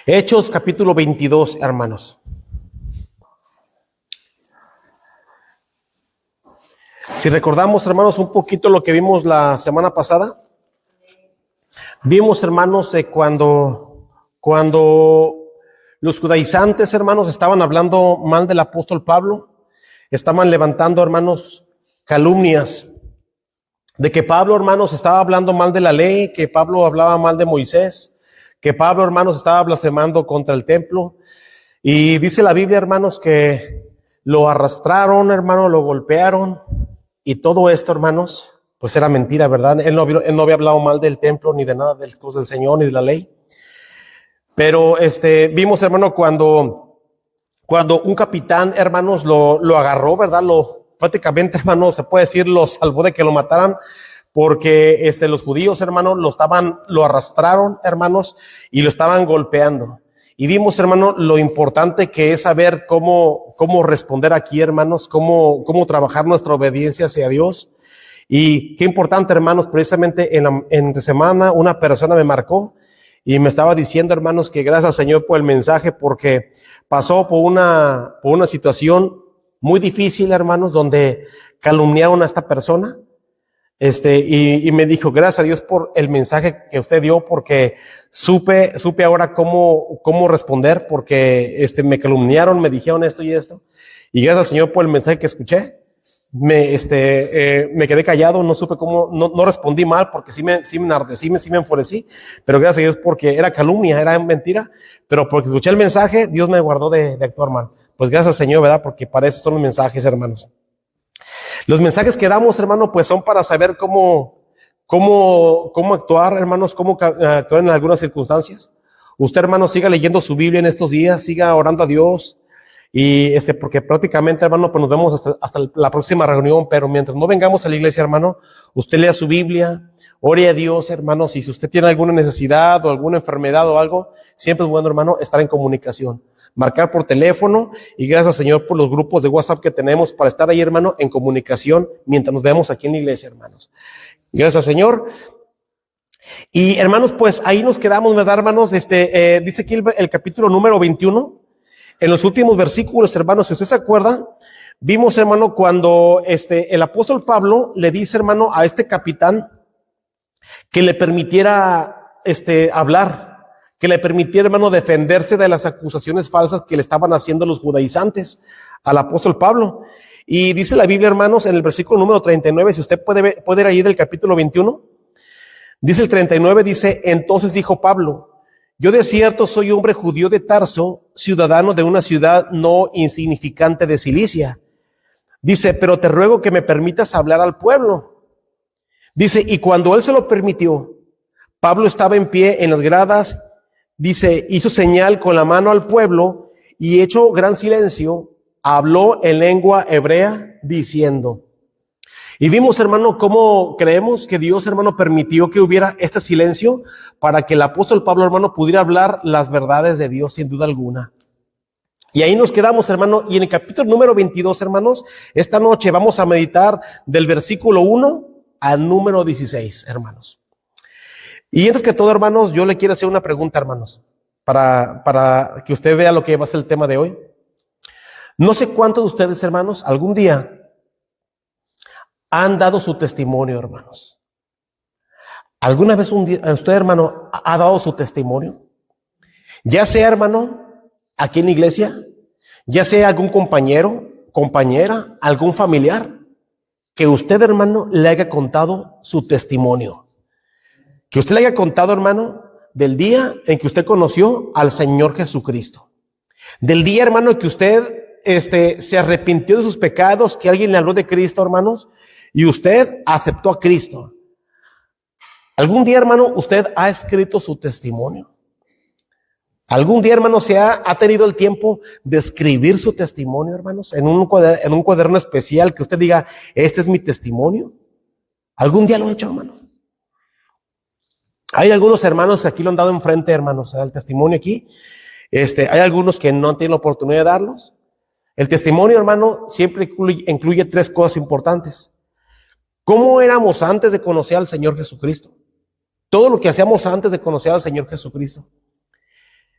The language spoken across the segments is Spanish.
Hechos capítulo 22, hermanos. Si recordamos, hermanos, un poquito lo que vimos la semana pasada, vimos, hermanos, cuando los judaizantes, hermanos, estaban hablando mal del apóstol Pablo, estaban levantando, hermanos, calumnias de que Pablo, hermanos, estaba hablando mal de la ley, que Pablo hablaba mal de Moisés, que Pablo, hermanos, estaba blasfemando contra el templo. Y dice la Biblia, hermanos, que lo arrastraron, hermanos, lo golpearon. Y todo esto, hermanos, pues era mentira, ¿verdad? Él no había hablado mal del templo, ni de nada de las cosas del Señor, ni de la ley. Pero vimos, hermano, cuando un capitán, hermanos, lo agarró, ¿verdad? Prácticamente, hermano, se puede decir, lo salvó de que lo mataran, porque los judíos, hermanos, lo arrastraron, hermanos, y lo estaban golpeando. Y vimos, hermano, lo importante que es saber cómo responder aquí, hermanos, cómo trabajar nuestra obediencia hacia Dios. Y qué importante, hermanos, precisamente en semana una persona me marcó y me estaba diciendo, hermanos, que gracias al Señor por el mensaje, porque pasó por una situación muy difícil, hermanos, donde calumniaron a esta persona. Y me dijo, gracias a Dios por el mensaje que usted dio, porque supe ahora cómo responder, porque me calumniaron, me dijeron esto y esto, y gracias al Señor por el mensaje que escuché. Me quedé callado, no supe no respondí mal, porque sí me enardecí, sí me enfurecí, pero gracias a Dios porque era calumnia, era mentira, pero porque escuché el mensaje, Dios me guardó de actuar mal. Pues gracias al Señor, ¿verdad? Porque para eso son los mensajes, hermanos. Los mensajes que damos, hermano, pues son para saber cómo actuar, hermanos, cómo actuar en algunas circunstancias. Usted, hermano, siga leyendo su Biblia en estos días, siga orando a Dios, y porque prácticamente, hermano, pues nos vemos hasta la próxima reunión, pero mientras no vengamos a la iglesia, hermano, usted lea su Biblia, ore a Dios, hermano. Si usted tiene alguna necesidad o alguna enfermedad o algo, siempre es bueno, hermano, estar en comunicación. Marcar por teléfono, y gracias al Señor por los grupos de WhatsApp que tenemos para estar ahí, hermano, en comunicación mientras nos vemos aquí en la iglesia, hermanos. Gracias al Señor. Y hermanos, pues ahí nos quedamos, ¿verdad, hermanos? Dice aquí el capítulo número 21. En los últimos versículos, hermanos, si usted se acuerda, vimos, hermano, cuando el apóstol Pablo le dice, hermano, a este capitán que le permitiera hablar, que le permitiera, hermano, defenderse de las acusaciones falsas que le estaban haciendo los judaizantes al apóstol Pablo. Y dice la Biblia, hermanos, en el versículo número 39, si usted puede ir ahí del capítulo 21, dice el 39, dice, entonces dijo Pablo, yo de cierto soy hombre judío de Tarso, ciudadano de una ciudad no insignificante de Cilicia. Dice, pero te ruego que me permitas hablar al pueblo. Dice, y cuando él se lo permitió, Pablo estaba en pie en las gradas. Dice, hizo señal con la mano al pueblo y hecho gran silencio, habló en lengua hebrea diciendo. Y vimos, hermano, cómo creemos que Dios, hermano, permitió que hubiera este silencio para que el apóstol Pablo, hermano, pudiera hablar las verdades de Dios sin duda alguna. Y ahí nos quedamos, hermano, y en el capítulo número 22, hermanos, esta noche vamos a meditar del versículo 1 al número 16, hermanos. Y antes que todo, hermanos, yo le quiero hacer una pregunta, hermanos, para que usted vea lo que va a ser el tema de hoy. No sé cuántos de ustedes, hermanos, algún día han dado su testimonio, hermanos. ¿Alguna vez usted, hermano, ha dado su testimonio? Ya sea, hermano, aquí en la iglesia, ya sea algún compañero, compañera, algún familiar, que usted, hermano, le haya contado su testimonio. Que usted le haya contado, hermano, del día en que usted conoció al Señor Jesucristo. Del día, hermano, en que usted se arrepintió de sus pecados, que alguien le habló de Cristo, hermanos, y usted aceptó a Cristo. Algún día, hermano, usted ha escrito su testimonio. Algún día, hermano, ha tenido el tiempo de escribir su testimonio, hermanos, en un cuaderno especial que usted diga, este es mi testimonio. ¿Algún día lo ha hecho, hermano? Hay algunos hermanos que aquí lo han dado enfrente, hermanos, el testimonio aquí. Hay algunos que no han tenido la oportunidad de darlos. El testimonio, hermano, siempre incluye tres cosas importantes. ¿Cómo éramos antes de conocer al Señor Jesucristo? Todo lo que hacíamos antes de conocer al Señor Jesucristo.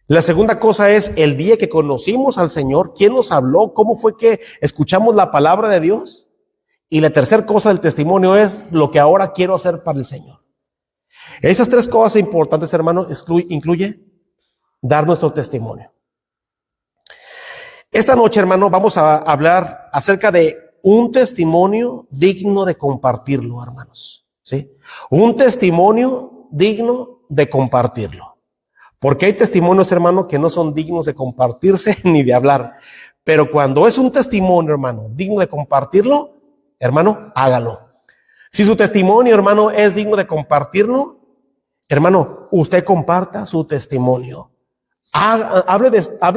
La segunda cosa es el día que conocimos al Señor, ¿quién nos habló? ¿Cómo fue que escuchamos la palabra de Dios? Y la tercera cosa del testimonio es lo que ahora quiero hacer para el Señor. Esas tres cosas importantes, hermanos, incluye dar nuestro testimonio. Esta noche, hermano, vamos a hablar acerca de un testimonio digno de compartirlo, hermanos. ¿Sí? Un testimonio digno de compartirlo. Porque hay testimonios, hermano, que no son dignos de compartirse ni de hablar. Pero cuando es un testimonio, hermano, digno de compartirlo, hermano, hágalo. Si su testimonio, hermano, es digno de compartirlo, hermano, usted comparta su testimonio. Hable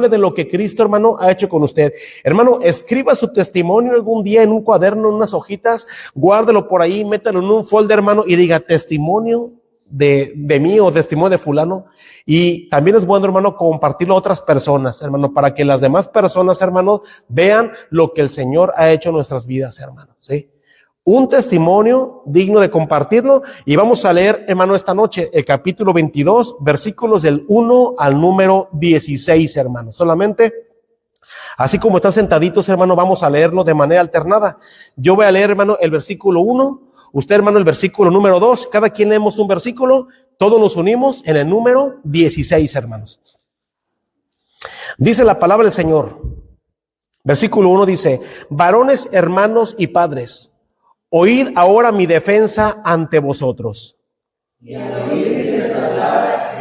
de lo que Cristo, hermano, ha hecho con usted. Hermano, escriba su testimonio algún día en un cuaderno, en unas hojitas, guárdelo por ahí, métalo en un folder, hermano, y diga testimonio de mí o testimonio de fulano. Y también es bueno, hermano, compartirlo a otras personas, hermano, para que las demás personas, hermano, vean lo que el Señor ha hecho en nuestras vidas, hermano, ¿sí? Un testimonio digno de compartirlo. Y vamos a leer, hermano, esta noche el capítulo 22, versículos del 1 al número 16, hermano. Solamente, así como están sentaditos, hermano, vamos a leerlo de manera alternada. Yo voy a leer, hermano, el versículo 1, usted, hermano, el versículo número 2. Cada quien leemos un versículo, todos nos unimos en el número 16, hermanos. Dice la palabra del Señor. Versículo 1 dice: varones, hermanos y padres, oíd ahora mi defensa ante vosotros. Y al oír hablar,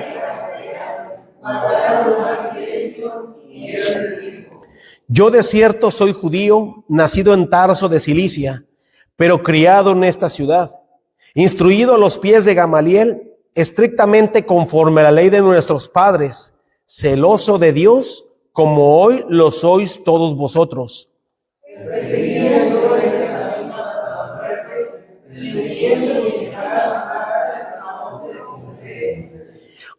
yo de cierto soy judío, nacido en Tarso de Cilicia, pero criado en esta ciudad, instruido a los pies de Gamaliel, estrictamente conforme a la ley de nuestros padres, celoso de Dios, como hoy lo sois todos vosotros.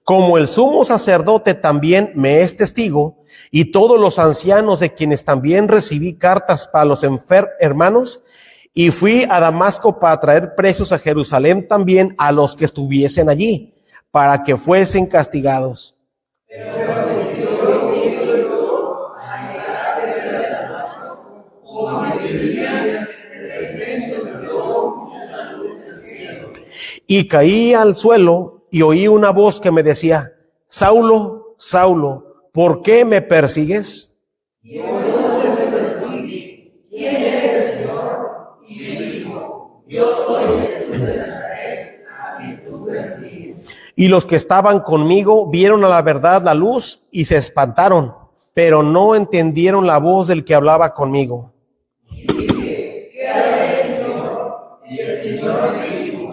Como el sumo sacerdote también me es testigo, y todos los ancianos de quienes también recibí cartas para los hermanos, y fui a Damasco para traer presos a Jerusalén también a los que estuviesen allí, para que fuesen castigados. Y caí al suelo y oí una voz que me decía: Saulo, Saulo, ¿por qué me persigues? Y los que estaban conmigo vieron a la verdad la luz y se espantaron, pero no entendieron la voz del que hablaba conmigo. Y dije: ¿qué haré, Señor? Y el Señor me dijo: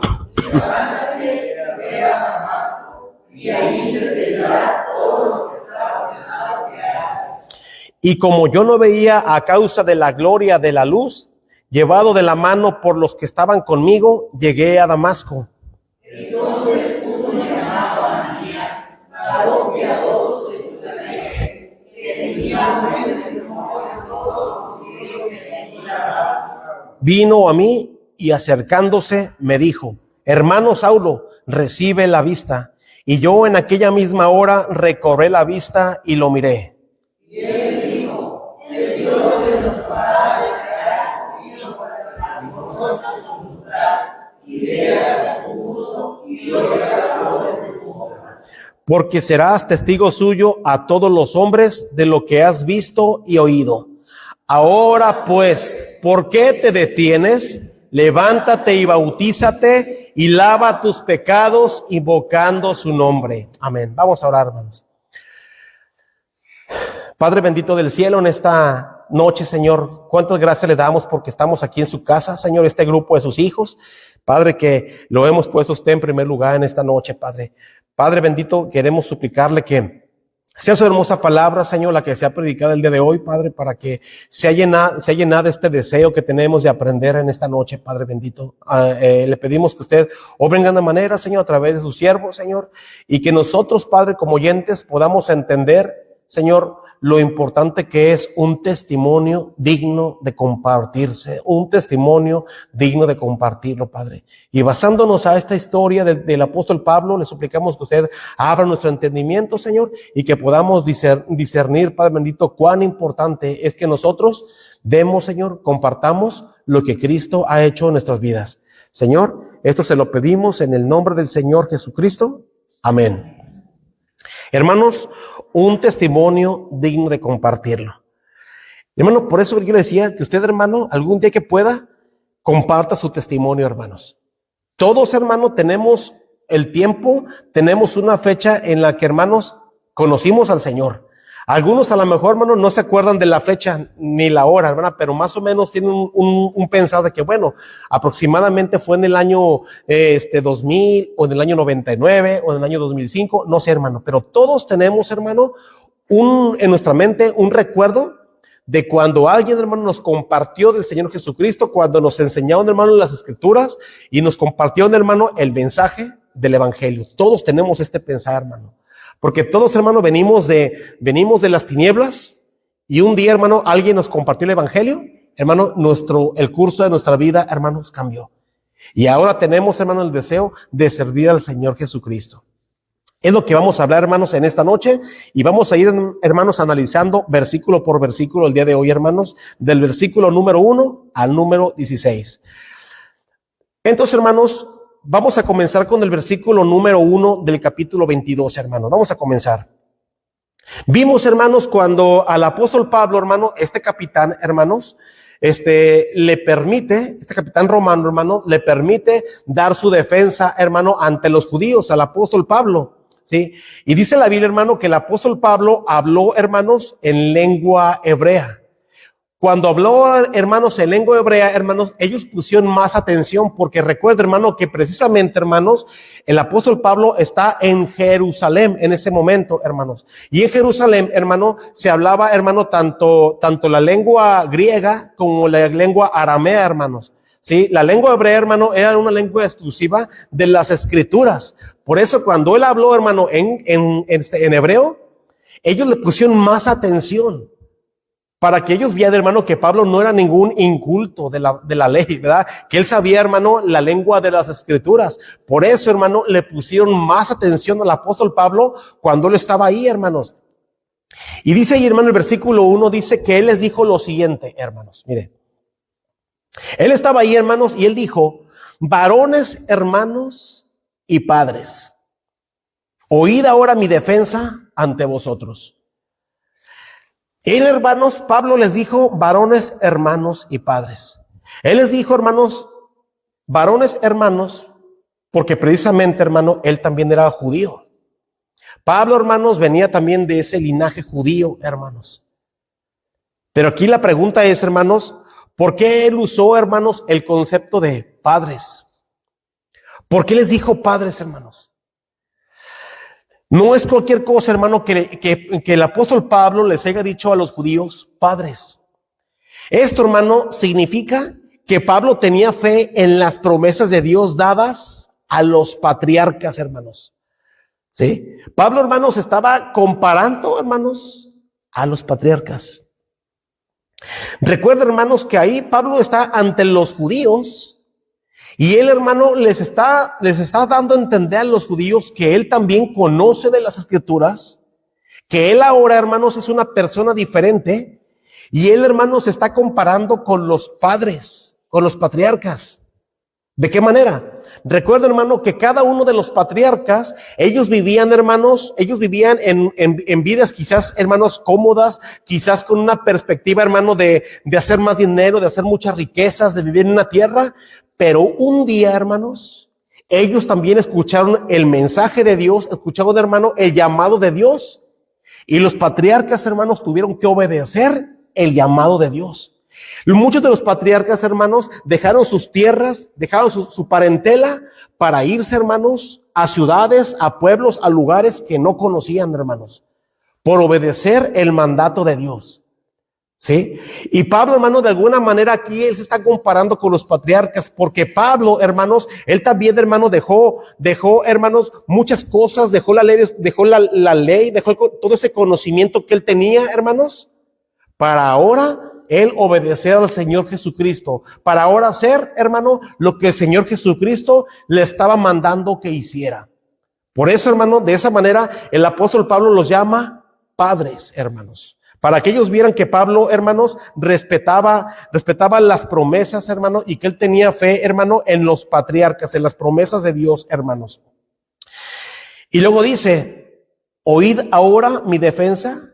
levántate, ve a Damasco, y ahí se te dirá todo lo que está ordenado que hagas. Y como yo no veía a causa de la gloria de la luz, llevado de la mano por los que estaban conmigo, llegué a Damasco. Entonces uno llamado Ananías, varón piadoso de Jerusalén, que tenía buen testimonio de todo lo que vino a mí y acercándose me dijo: hermano Saulo, recibe la vista. Y yo en aquella misma hora recobré la vista y lo miré. Y él dijo: el Dios de los padres ha escogido para que conozcas su voluntad y veas su justo y oigas la voz de su obra. Porque serás testigo suyo a todos los hombres de lo que has visto y oído. Ahora pues, ¿por qué te detienes? Levántate y bautízate y lava tus pecados invocando su nombre. Amén. Vamos a orar, hermanos. Padre bendito del cielo, en esta noche, Señor, cuántas gracias le damos porque estamos aquí en su casa, Señor, este grupo de sus hijos. Padre, que lo hemos puesto usted en primer lugar en esta noche, Padre. Padre bendito, queremos suplicarle que sea su hermosa palabra, Señor, la que sea predicada el día de hoy, Padre, para que sea llenado este deseo que tenemos de aprender en esta noche, Padre bendito. Le pedimos que usted obre en gran manera, Señor, a través de su siervo, Señor, y que nosotros, Padre, como oyentes, podamos entender Señor, lo importante que es un testimonio digno de compartirse, un testimonio digno de compartirlo, Padre. Y basándonos a esta historia del apóstol Pablo, le suplicamos que usted abra nuestro entendimiento, Señor, y que podamos discernir, Padre bendito, cuán importante es que nosotros demos, Señor, compartamos lo que Cristo ha hecho en nuestras vidas. Señor, esto se lo pedimos en el nombre del Señor Jesucristo. Amén. Hermanos, un testimonio digno de compartirlo. Hermano, por eso yo le decía que usted, hermano, algún día que pueda, comparta su testimonio, hermanos. Todos, hermano, tenemos el tiempo, tenemos una fecha en la que, hermanos, conocimos al Señor. Algunos a lo mejor, hermano, no se acuerdan de la fecha ni la hora, hermana, pero más o menos tienen un pensado de que, bueno, aproximadamente fue en el año 2000 o en el año 99 o en el año 2005, no sé, hermano, pero todos tenemos, hermano, en nuestra mente un recuerdo de cuando alguien, hermano, nos compartió del Señor Jesucristo, cuando nos enseñaron, hermano, las Escrituras y nos compartieron, hermano, el mensaje del Evangelio. Todos tenemos este pensar, hermano. Porque todos, hermano, venimos de las tinieblas y un día, hermano, alguien nos compartió el Evangelio, hermano, el curso de nuestra vida, hermanos, cambió. Y ahora tenemos, hermano, el deseo de servir al Señor Jesucristo. Es lo que vamos a hablar, hermanos, en esta noche, y vamos a ir, hermanos, analizando versículo por versículo el día de hoy, hermanos, del versículo número 1 al número 16. Entonces, hermanos, vamos a comenzar con el versículo número 1 del capítulo 22, hermanos. Vamos a comenzar. Vimos, hermanos, cuando al apóstol Pablo, hermano, este capitán, hermanos, este capitán romano, hermano, le permite dar su defensa, hermano, ante los judíos, al apóstol Pablo, ¿sí? Y dice la Biblia, hermano, que el apóstol Pablo habló, hermanos, en lengua hebrea. Cuando habló, hermanos, en lengua hebrea, hermanos, ellos pusieron más atención porque recuerda, hermano, que precisamente, hermanos, el apóstol Pablo está en Jerusalén en ese momento, hermanos. Y en Jerusalén, hermano, se hablaba, hermano, tanto la lengua griega como la lengua aramea, hermanos. Sí, la lengua hebrea, hermano, era una lengua exclusiva de las Escrituras. Por eso, cuando él habló, hermano, en hebreo, ellos le pusieron más atención. Para que ellos vieran, hermano, que Pablo no era ningún inculto de la ley, ¿verdad? Que él sabía, hermano, la lengua de las Escrituras. Por eso, hermano, le pusieron más atención al apóstol Pablo cuando él estaba ahí, hermanos. Y dice ahí, hermano, el versículo 1 dice que él les dijo lo siguiente, hermanos. Mire, él estaba ahí, hermanos, y él dijo: varones, hermanos y padres, oíd ahora mi defensa ante vosotros. Él, hermanos, Pablo les dijo varones, hermanos y padres. Él les dijo, hermanos, varones, hermanos, porque precisamente, hermano, él también era judío. Pablo, hermanos, venía también de ese linaje judío, hermanos. Pero aquí la pregunta es, hermanos, ¿por qué él usó, hermanos, el concepto de padres? ¿Por qué les dijo padres, hermanos? No es cualquier cosa, hermano, que el apóstol Pablo les haya dicho a los judíos padres. Esto, hermano, significa que Pablo tenía fe en las promesas de Dios dadas a los patriarcas, hermanos. ¿Sí? Pablo, hermanos, estaba comparando, hermanos, a los patriarcas. Recuerda, hermanos, que ahí Pablo está ante los judíos. Y él, hermano, les está dando a entender a los judíos que él también conoce de las Escrituras, que él ahora, hermanos, es una persona diferente, y él, hermanos, se está comparando con los padres, con los patriarcas. ¿De qué manera? Recuerda, hermano, que cada uno de los patriarcas, ellos vivían, hermanos, en vidas quizás, hermanos, cómodas, quizás con una perspectiva, hermano, de hacer más dinero, de hacer muchas riquezas, de vivir en una tierra. Pero un día, hermanos, ellos también escucharon el mensaje de Dios, escucharon, hermano, el llamado de Dios. Y los patriarcas, hermanos, tuvieron que obedecer el llamado de Dios. Muchos de los patriarcas, hermanos, dejaron sus tierras, dejaron su parentela para irse, hermanos, a ciudades, a pueblos, a lugares que no conocían, hermanos, por obedecer el mandato de Dios. ¿Sí? Y Pablo, hermano, de alguna manera aquí él se está comparando con los patriarcas, porque Pablo, hermanos, él también, hermano, dejó, hermanos, muchas cosas, dejó la ley, dejó todo ese conocimiento que él tenía, hermanos, para ahora él obedecer al Señor Jesucristo, para ahora hacer, hermano, lo que el Señor Jesucristo le estaba mandando que hiciera. Por eso, hermano, de esa manera el apóstol Pablo los llama padres, hermanos. Para que ellos vieran que Pablo, hermanos, respetaba las promesas, hermano, y que él tenía fe, hermano, en los patriarcas, en las promesas de Dios, hermanos. Y luego dice, oíd ahora mi defensa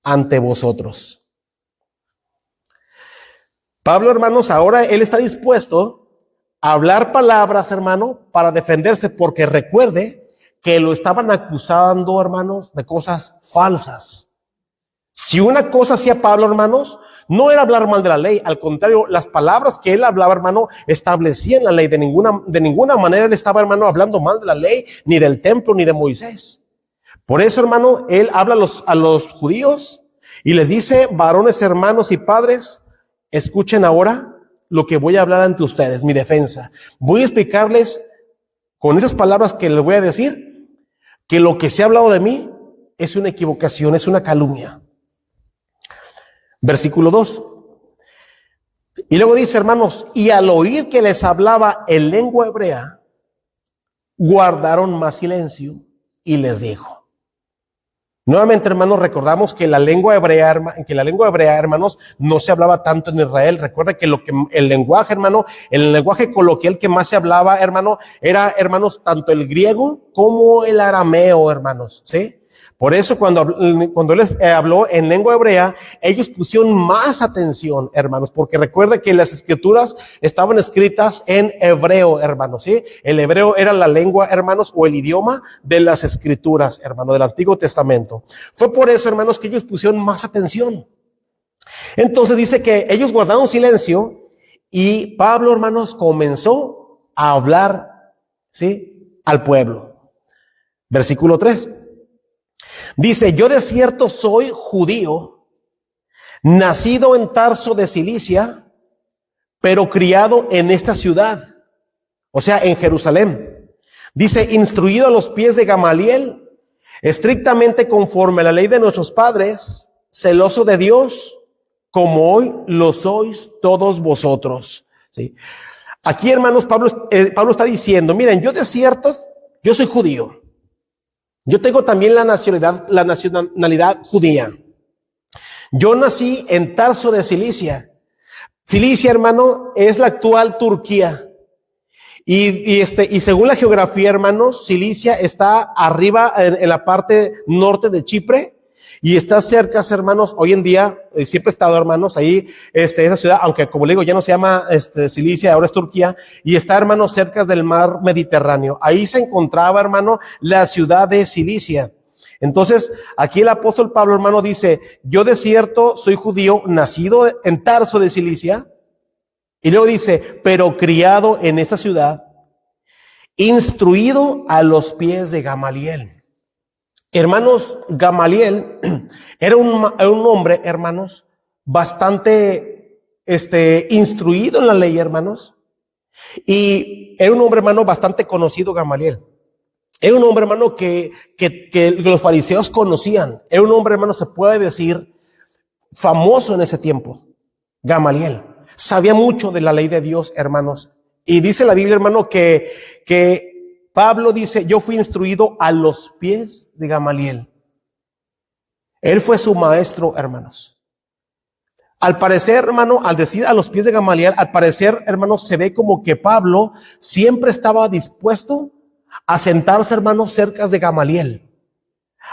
ante vosotros. Pablo, hermanos, ahora él está dispuesto a hablar palabras, hermano, para defenderse, porque recuerde que lo estaban acusando, hermanos, de cosas falsas. Si una cosa hacía Pablo, hermanos, no era hablar mal de la ley, al contrario, las palabras que él hablaba, hermano, establecían la ley. De ninguna manera él estaba, hermano, hablando mal de la ley, ni del templo, ni de Moisés. Por eso, hermano, él habla a los judíos y les dice, varones, hermanos y padres, escuchen ahora lo que voy a hablar ante ustedes, mi defensa. Voy a explicarles con esas palabras que les voy a decir, que lo que se ha hablado de mí es una equivocación, es una calumnia. Versículo 2. Y luego dice, hermanos, y al oír que les hablaba en lengua hebrea, guardaron más silencio y les dijo. Nuevamente, hermanos, recordamos que la lengua hebrea, hermanos, no se hablaba tanto en Israel. Recuerda que el lenguaje, hermano, el lenguaje coloquial que más se hablaba, hermano, era, hermanos, tanto el griego como el arameo, hermanos, ¿sí? Por eso cuando él les habló en lengua hebrea, ellos pusieron más atención, hermanos, porque recuerda que las escrituras estaban escritas en hebreo, hermanos, ¿sí? El hebreo era la lengua, hermanos, o el idioma de las escrituras, hermanos, del Antiguo Testamento. Fue por eso, hermanos, que ellos pusieron más atención. Entonces dice que ellos guardaron silencio y Pablo, hermanos, comenzó a hablar, ¿sí? Al pueblo. Versículo 3. Dice, yo de cierto soy judío, nacido en Tarso de Cilicia, pero criado en esta ciudad, o sea, en Jerusalén. Dice, instruido a los pies de Gamaliel, estrictamente conforme a la ley de nuestros padres, celoso de Dios, como hoy lo sois todos vosotros. ¿Sí? Aquí, hermanos, Pablo está diciendo, miren, yo de cierto, yo soy judío. Yo tengo también la nacionalidad judía. Yo nací en Tarso de Cilicia. Cilicia, hermano, es la actual Turquía. Y según la geografía, hermanos, Cilicia está arriba en la parte norte de Chipre y está cerca, hermanos, hoy en día, siempre he estado, hermanos, ahí, esa ciudad, aunque como le digo, ya no se llama, Cilicia, ahora es Turquía, y está, hermanos, cerca del mar Mediterráneo. Ahí se encontraba, hermano, la ciudad de Cilicia. Entonces, aquí el apóstol Pablo, hermano, dice, yo de cierto soy judío, nacido en Tarso de Cilicia, y luego dice, pero criado en esta ciudad, instruido a los pies de Gamaliel. Hermanos, Gamaliel era un hombre, hermanos, bastante instruido en la ley, hermanos, y era un hombre, hermano, bastante conocido, Gamaliel. Era un hombre, hermano, que los fariseos conocían. Era un hombre, hermano, se puede decir, famoso en ese tiempo. Gamaliel sabía mucho de la ley de Dios, hermanos. Y dice la Biblia, hermano, que Pablo dice, yo fui instruido a los pies de Gamaliel. Él fue su maestro, hermanos. Al parecer, hermano, al decir a los pies de Gamaliel, al parecer, hermano, se ve como que Pablo siempre estaba dispuesto a sentarse, hermano, cerca de Gamaliel.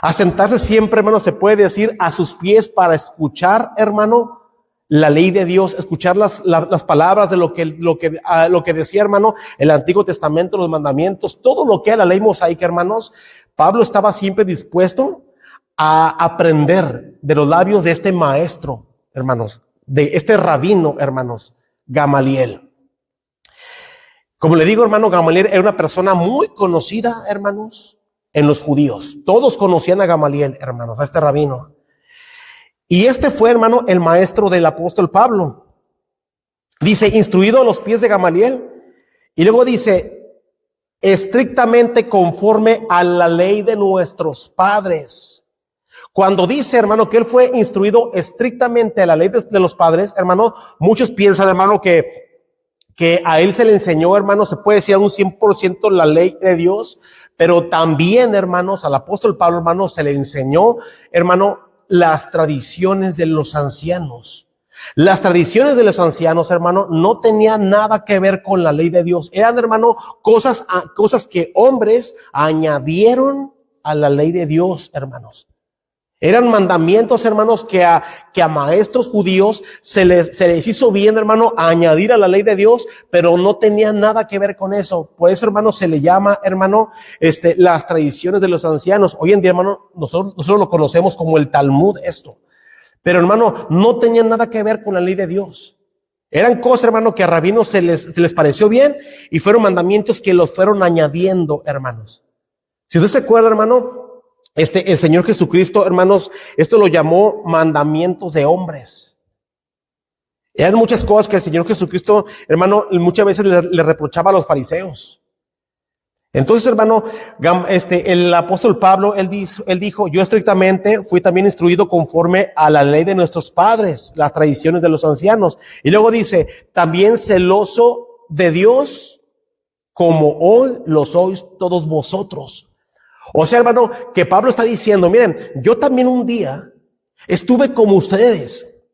A sentarse siempre, hermano, se puede decir, a sus pies para escuchar, hermano, la ley de Dios, escuchar las palabras de lo que decía, hermano, el Antiguo Testamento, los mandamientos, todo lo que era la ley mosaica, hermanos. Pablo estaba siempre dispuesto a aprender de los labios de este maestro, hermanos, de este rabino, hermanos, Gamaliel. Como le digo, hermano, Gamaliel era una persona muy conocida, hermanos, en los judíos. Todos conocían a Gamaliel, hermanos, a este rabino. Y este fue, hermano, el maestro del apóstol Pablo. Dice, instruido a los pies de Gamaliel. Y luego dice, estrictamente conforme a la ley de nuestros padres. Cuando dice, hermano, que él fue instruido estrictamente a la ley de los padres, hermano, muchos piensan, hermano, que a él se le enseñó, hermano, se puede decir a un 100% la ley de Dios, pero también, hermanos, al apóstol Pablo, hermano, se le enseñó, hermano, las tradiciones de los ancianos. Las tradiciones de los ancianos, hermano, no tenían nada que ver con la ley de Dios. Eran, hermano, cosas que hombres añadieron a la ley de Dios, hermanos. Eran mandamientos, hermanos, que a maestros judíos se les hizo bien, hermano, añadir a la ley de Dios, pero no tenían nada que ver con eso. Por eso, hermano, se le llama, hermano, las tradiciones de los ancianos. Hoy en día, hermano, nosotros lo conocemos como el Talmud, esto. Pero, hermano, no tenían nada que ver con la ley de Dios. Eran cosas, hermano, que a rabinos se les pareció bien y fueron mandamientos que los fueron añadiendo, hermanos. Si usted se acuerda, hermano, el Señor Jesucristo, hermanos, esto lo llamó mandamientos de hombres. Eran muchas cosas que el Señor Jesucristo, hermano, muchas veces le reprochaba a los fariseos. Entonces, hermano, el apóstol Pablo, él dijo, yo estrictamente fui también instruido conforme a la ley de nuestros padres, las tradiciones de los ancianos. Y luego dice, también celoso de Dios, como hoy lo sois todos vosotros. O sea, hermano, que Pablo está diciendo, miren, yo también un día estuve como ustedes.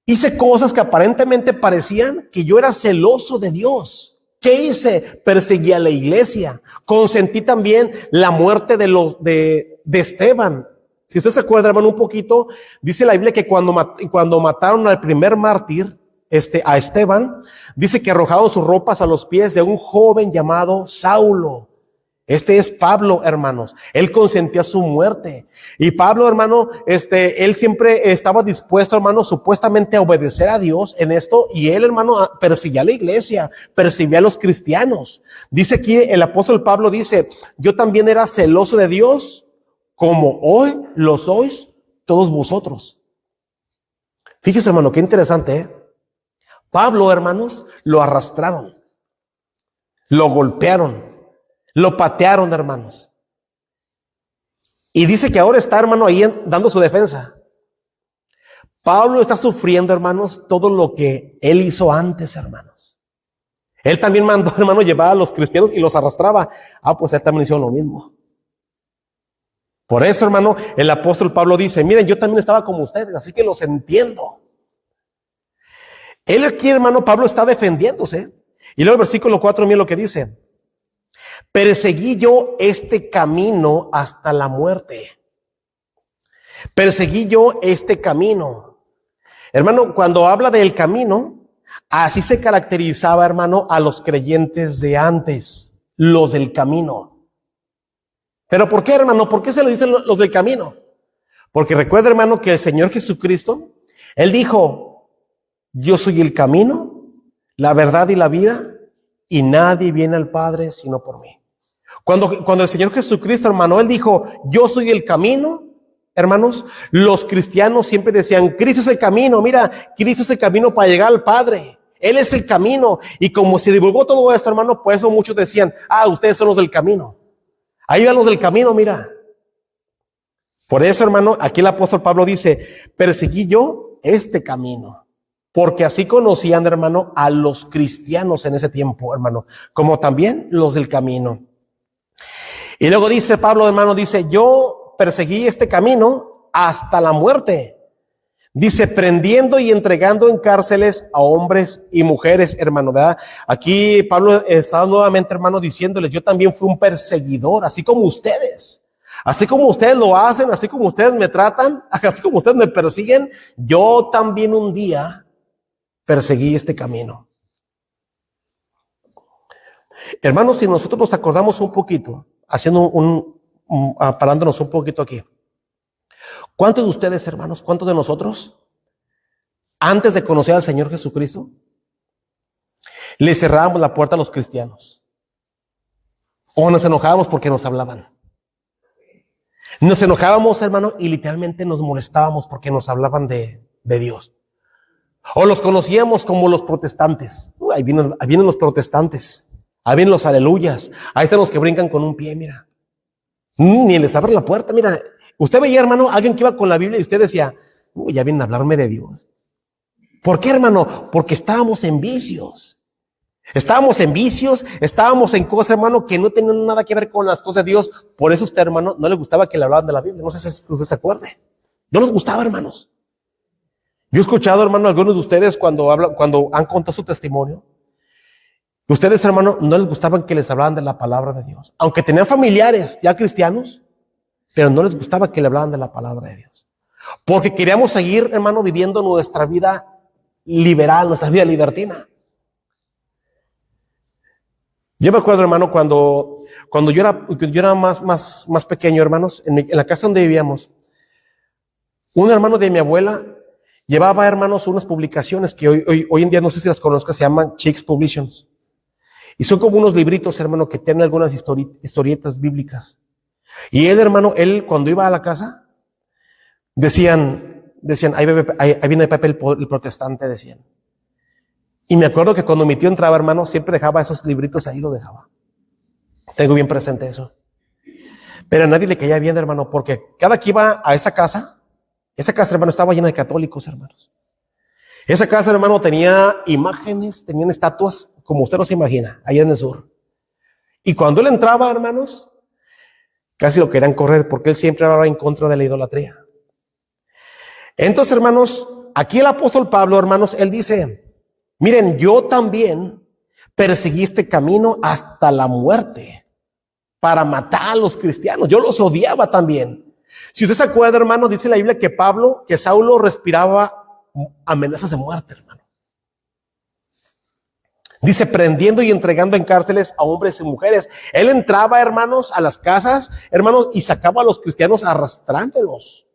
Hice cosas que aparentemente parecían que yo era celoso de Dios. ¿Qué hice? Perseguí a la iglesia. Consentí también la muerte de Esteban. Si usted se acuerda, hermano, un poquito, dice la Biblia que cuando mataron al primer mártir, a Esteban, dice que arrojaron sus ropas a los pies de un joven llamado Saulo. Este es Pablo, hermanos. Él consentía su muerte. Y Pablo, hermano, él siempre estaba dispuesto, hermano, supuestamente a obedecer a Dios en esto. Y él, hermano, perseguía a la iglesia, perseguía a los cristianos. Dice aquí el apóstol Pablo, dice, yo también era celoso de Dios, como hoy lo sois todos vosotros. Fíjese, hermano, qué interesante, ¿eh? Pablo, hermanos, lo arrastraron, lo golpearon, lo patearon, hermanos. Y dice que ahora está, hermano, ahí dando su defensa. Pablo está sufriendo, hermanos, todo lo que él hizo antes, hermanos. Él también mandó, hermano, llevar a los cristianos y los arrastraba. Pues él también hizo lo mismo. Por eso, hermano, el apóstol Pablo dice, miren, yo también estaba como ustedes, así que los entiendo. Él aquí, hermano, Pablo está defendiéndose. Y luego el versículo 4, miren lo que dice. Perseguí yo este camino hasta la muerte. Perseguí yo este camino. Hermano, cuando habla del camino, así se caracterizaba, hermano, a los creyentes de antes, los del camino. ¿Pero por qué, hermano? ¿Por qué se lo dicen los del camino? Porque recuerda, hermano, que el Señor Jesucristo, Él dijo, yo soy el camino, la verdad y la vida, y nadie viene al Padre sino por mí. Cuando el Señor Jesucristo, hermano, Él dijo, yo soy el camino, hermanos, los cristianos siempre decían, Cristo es el camino, mira, Cristo es el camino para llegar al Padre. Él es el camino. Y como se divulgó todo esto, hermano, por eso muchos decían, ustedes son los del camino. Ahí van los del camino, mira. Por eso, hermano, aquí el apóstol Pablo dice, perseguí yo este camino. Porque así conocían, hermano, a los cristianos en ese tiempo, hermano, como también los del camino. Y luego dice Pablo, hermano, dice, yo perseguí este camino hasta la muerte. Dice, prendiendo y entregando en cárceles a hombres y mujeres, hermano, ¿verdad? Aquí Pablo está nuevamente, hermano, diciéndoles, yo también fui un perseguidor, así como ustedes. Así como ustedes lo hacen, así como ustedes me tratan, así como ustedes me persiguen, yo también un día perseguí este camino. Hermanos, si nosotros nos acordamos un poquito, haciendo parándonos un poquito aquí. ¿Cuántos de ustedes, hermanos, cuántos de nosotros, antes de conocer al Señor Jesucristo, le cerrábamos la puerta a los cristianos? O nos enojábamos porque nos hablaban. Nos enojábamos, hermano, y literalmente nos molestábamos porque nos hablaban de Dios. O los conocíamos como los protestantes. Ahí vienen los protestantes. Ahí vienen los aleluyas. Ahí están los que brincan con un pie, mira. Ni les abren la puerta, mira. Usted veía, hermano, alguien que iba con la Biblia y usted decía, ya vienen a hablarme de Dios. ¿Por qué, hermano? Porque estábamos en vicios. Estábamos en cosas, hermano, que no tenían nada que ver con las cosas de Dios. Por eso usted, hermano, no le gustaba que le hablaban de la Biblia. No sé si usted se acuerde. No nos gustaba, hermanos. Yo he escuchado, hermano, algunos de ustedes cuando han contado su testimonio. Ustedes, hermano, no les gustaban que les hablaran de la palabra de Dios. Aunque tenían familiares ya cristianos, pero no les gustaba que le hablaran de la palabra de Dios. Porque queríamos seguir, hermano, viviendo nuestra vida liberal, nuestra vida libertina. Yo me acuerdo, hermano, cuando yo era más pequeño, hermanos, en la casa donde vivíamos, un hermano de mi abuela llevaba, hermanos, unas publicaciones que hoy en día no sé si las conozcas, se llaman Chicks Publications. Y son como unos libritos, hermano, que tienen algunas historietas bíblicas. Y él, hermano, cuando iba a la casa, decían, ahí viene Pepe el protestante, decían. Y me acuerdo que cuando mi tío entraba, hermano, siempre dejaba esos libritos ahí, lo dejaba. Tengo bien presente eso. Pero a nadie le caía bien, hermano, porque cada que iba a esa casa, hermano, estaba llena de católicos, hermanos. Esa casa, hermano, tenía imágenes, tenían estatuas, como usted no se imagina, allá en el sur. Y cuando él entraba, hermanos, casi lo querían correr, porque él siempre hablaba en contra de la idolatría. Entonces, hermanos, aquí el apóstol Pablo, hermanos, él dice, miren, yo también perseguí este camino hasta la muerte para matar a los cristianos. Yo los odiaba también. Si usted se acuerda, hermano, dice la Biblia que Saulo respiraba amenazas de muerte, hermano. Dice, prendiendo y entregando en cárceles a hombres y mujeres. Él entraba, hermanos, a las casas, hermanos, y sacaba a los cristianos arrastrándolos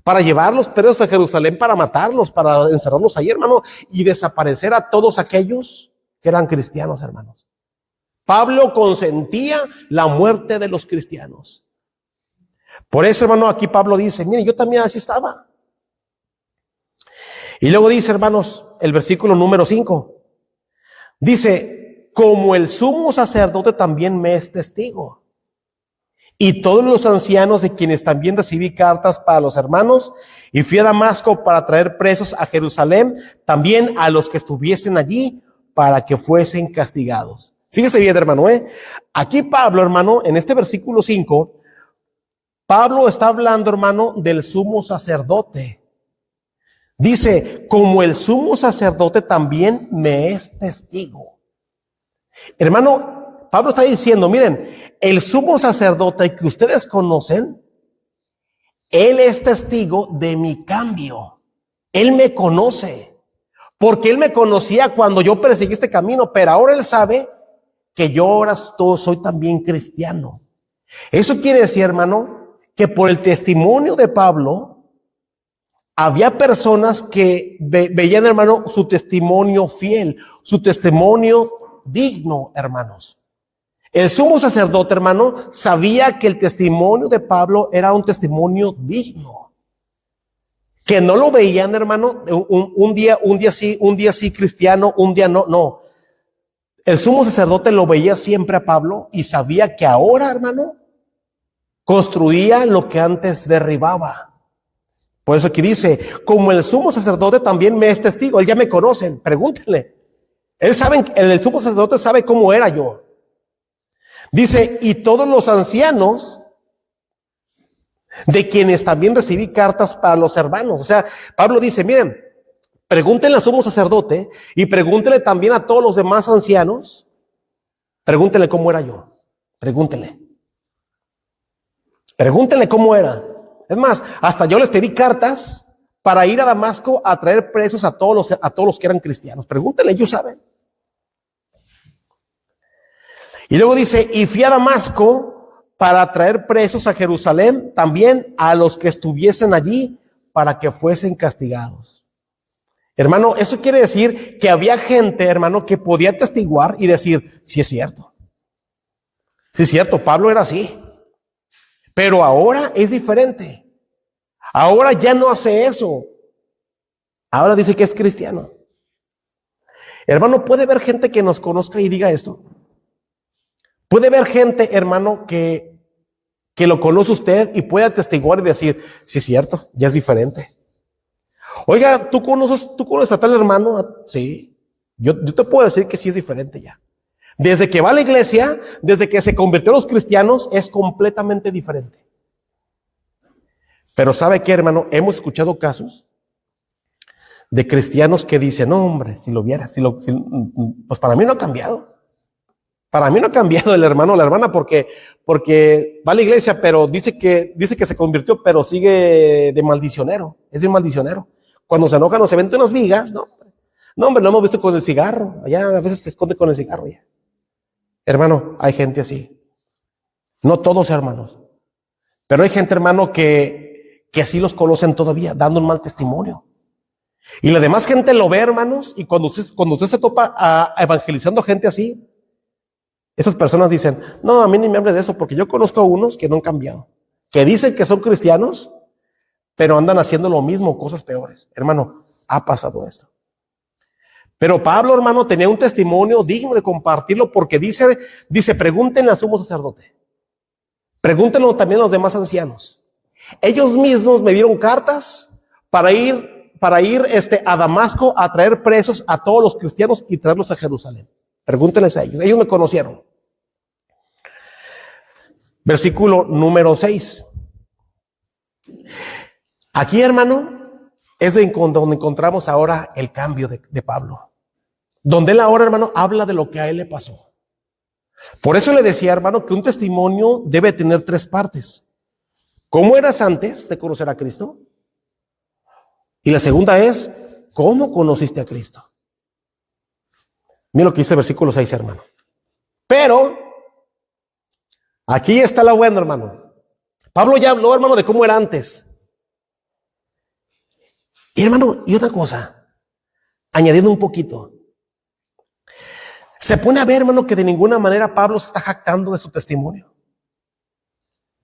para llevarlos presos a Jerusalén, para matarlos, para encerrarlos ahí, hermano, y desaparecer a todos aquellos que eran cristianos, hermanos. Pablo consentía la muerte de los cristianos. Por eso, hermano, aquí Pablo dice, mire, yo también así estaba. Y luego dice, hermanos, el versículo número 5. Dice, como el sumo sacerdote también me es testigo. Y todos los ancianos de quienes también recibí cartas para los hermanos, y fui a Damasco para traer presos a Jerusalén, también a los que estuviesen allí, para que fuesen castigados. Fíjese bien, hermano, aquí Pablo, hermano, en este versículo 5, Pablo está hablando, hermano, del sumo sacerdote. Dice, como el sumo sacerdote también me es testigo. Hermano, Pablo está diciendo, miren, el sumo sacerdote que ustedes conocen, él es testigo de mi cambio. Él me conoce, porque él me conocía cuando yo perseguí este camino, pero ahora él sabe que yo ahora soy también cristiano. Eso quiere decir, hermano, que por el testimonio de Pablo, había personas que veían, hermano, su testimonio fiel, su testimonio digno, hermanos. El sumo sacerdote, hermano, sabía que el testimonio de Pablo era un testimonio digno. Que no lo veían, hermano, un día sí cristiano, un día no. El sumo sacerdote lo veía siempre a Pablo y sabía que ahora, hermano, construía lo que antes derribaba. Por eso aquí dice, como el sumo sacerdote también me es testigo, él ya me conocen, pregúntenle. El sumo sacerdote sabe cómo era yo. Dice, y todos los ancianos de quienes también recibí cartas para los hermanos. O sea, Pablo dice, miren, pregúntenle al sumo sacerdote y pregúntenle también a todos los demás ancianos. Pregúntenle cómo era yo. Pregúntenle cómo era. Es más, hasta yo les pedí cartas para ir a Damasco a traer presos a todos los que eran cristianos. Pregúntenle, ellos saben. Y luego dice, y fui a Damasco para traer presos a Jerusalén, también a los que estuviesen allí, para que fuesen castigados. Hermano, eso quiere decir que había gente, hermano, que podía atestiguar y decir, sí es cierto. Sí es cierto, Pablo era así. Pero ahora es diferente. Ahora ya no hace eso. Ahora dice que es cristiano. Hermano, puede haber gente que nos conozca y diga esto. Puede haber gente, hermano, que lo conoce usted y puede atestiguar y decir, sí es cierto, ya es diferente. Oiga, ¿tú conoces a tal hermano? Sí, yo te puedo decir que sí es diferente ya. Desde que va a la iglesia, desde que se convirtió a los cristianos, es completamente diferente. Pero ¿sabe qué, hermano? Hemos escuchado casos de cristianos que dicen, no, hombre, si lo viera, pues para mí no ha cambiado. Para mí no ha cambiado el hermano o la hermana porque va a la iglesia, pero dice que se convirtió, pero sigue de maldicionero. Es de maldicionero. Cuando se enoja, no se vende unas vigas, ¿no? No, hombre, lo hemos visto con el cigarro. Allá a veces se esconde con el cigarro ya. Hermano, hay gente así. No todos, hermanos. Pero hay gente, hermano, que así los conocen todavía, dando un mal testimonio. Y la demás gente lo ve, hermanos, y cuando usted se topa evangelizando gente así, esas personas dicen, no, a mí ni me hables de eso, porque yo conozco a unos que no han cambiado, que dicen que son cristianos, pero andan haciendo lo mismo, cosas peores. Hermano, ha pasado esto. Pero Pablo, hermano, tenía un testimonio digno de compartirlo porque dice, pregúntenle al sumo sacerdote. Pregúntenlo también a los demás ancianos. Ellos mismos me dieron cartas para ir a Damasco a traer presos a todos los cristianos y traerlos a Jerusalén. Pregúntenles a ellos. Ellos me conocieron. Versículo número 6. Aquí, hermano, es donde encontramos ahora el cambio de Pablo. Donde él ahora, hermano, habla de lo que a él le pasó. Por eso le decía, hermano, que un testimonio debe tener 3 partes. ¿Cómo eras antes de conocer a Cristo? Y la segunda es, ¿cómo conociste a Cristo? Mira lo que dice el versículo 6, hermano. Pero, aquí está la buena, hermano. Pablo ya habló, hermano, de cómo era antes. Y, hermano, y otra cosa, añadiendo un poquito. Se pone a ver, hermano, que de ninguna manera Pablo se está jactando de su testimonio.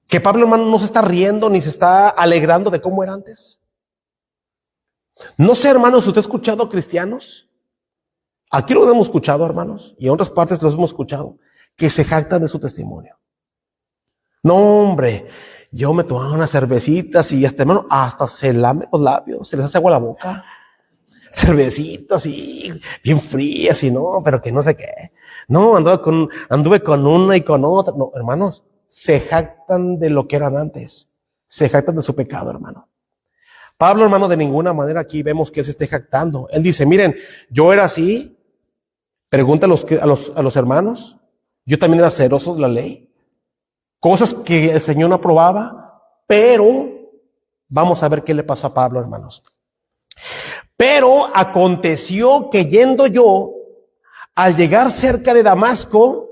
Que Pablo, hermano, no se está riendo ni se está alegrando de cómo era antes. No sé, hermanos, si usted ha escuchado cristianos, aquí lo hemos escuchado, hermanos, y en otras partes los hemos escuchado, que se jactan de su testimonio. No, hombre, yo me tomaba unas cervecitas y hermano, hasta se lame los labios, se les hace agua a la boca. Cervecitas y bien frías y no, pero que no sé qué. No, anduve con una y con otra. No, hermanos, se jactan de lo que eran antes. Se jactan de su pecado, hermano. Pablo, hermano, de ninguna manera aquí vemos que él se esté jactando. Él dice, miren, yo era así. Pregunta a los hermanos. Yo también era celoso de la ley. Cosas que el Señor no aprobaba. Pero vamos a ver qué le pasó a Pablo, hermanos. Pero aconteció que yendo yo, al llegar cerca de Damasco,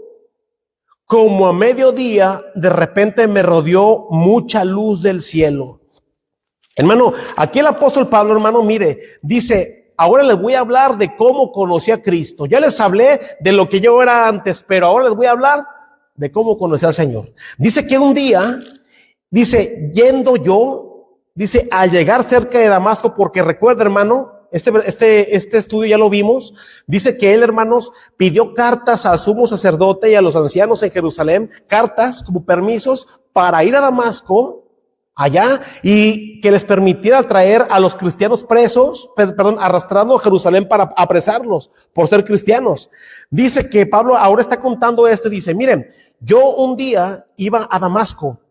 como a mediodía, de repente me rodeó mucha luz del cielo. Hermano, aquí el apóstol Pablo, hermano, mire, dice, ahora les voy a hablar de cómo conocí a Cristo. Ya les hablé de lo que yo era antes, pero ahora les voy a hablar de cómo conocí al Señor. Dice que un día, dice, yendo yo, dice, al llegar cerca de Damasco, porque recuerda, hermano, este estudio ya lo vimos, dice que él, hermanos, pidió cartas al sumo sacerdote y a los ancianos en Jerusalén, cartas como permisos para ir a Damasco, allá, y que les permitiera traer a los cristianos presos, arrastrando a Jerusalén para apresarlos por ser cristianos. Dice que Pablo ahora está contando esto y dice, miren, yo un día iba a Damasco,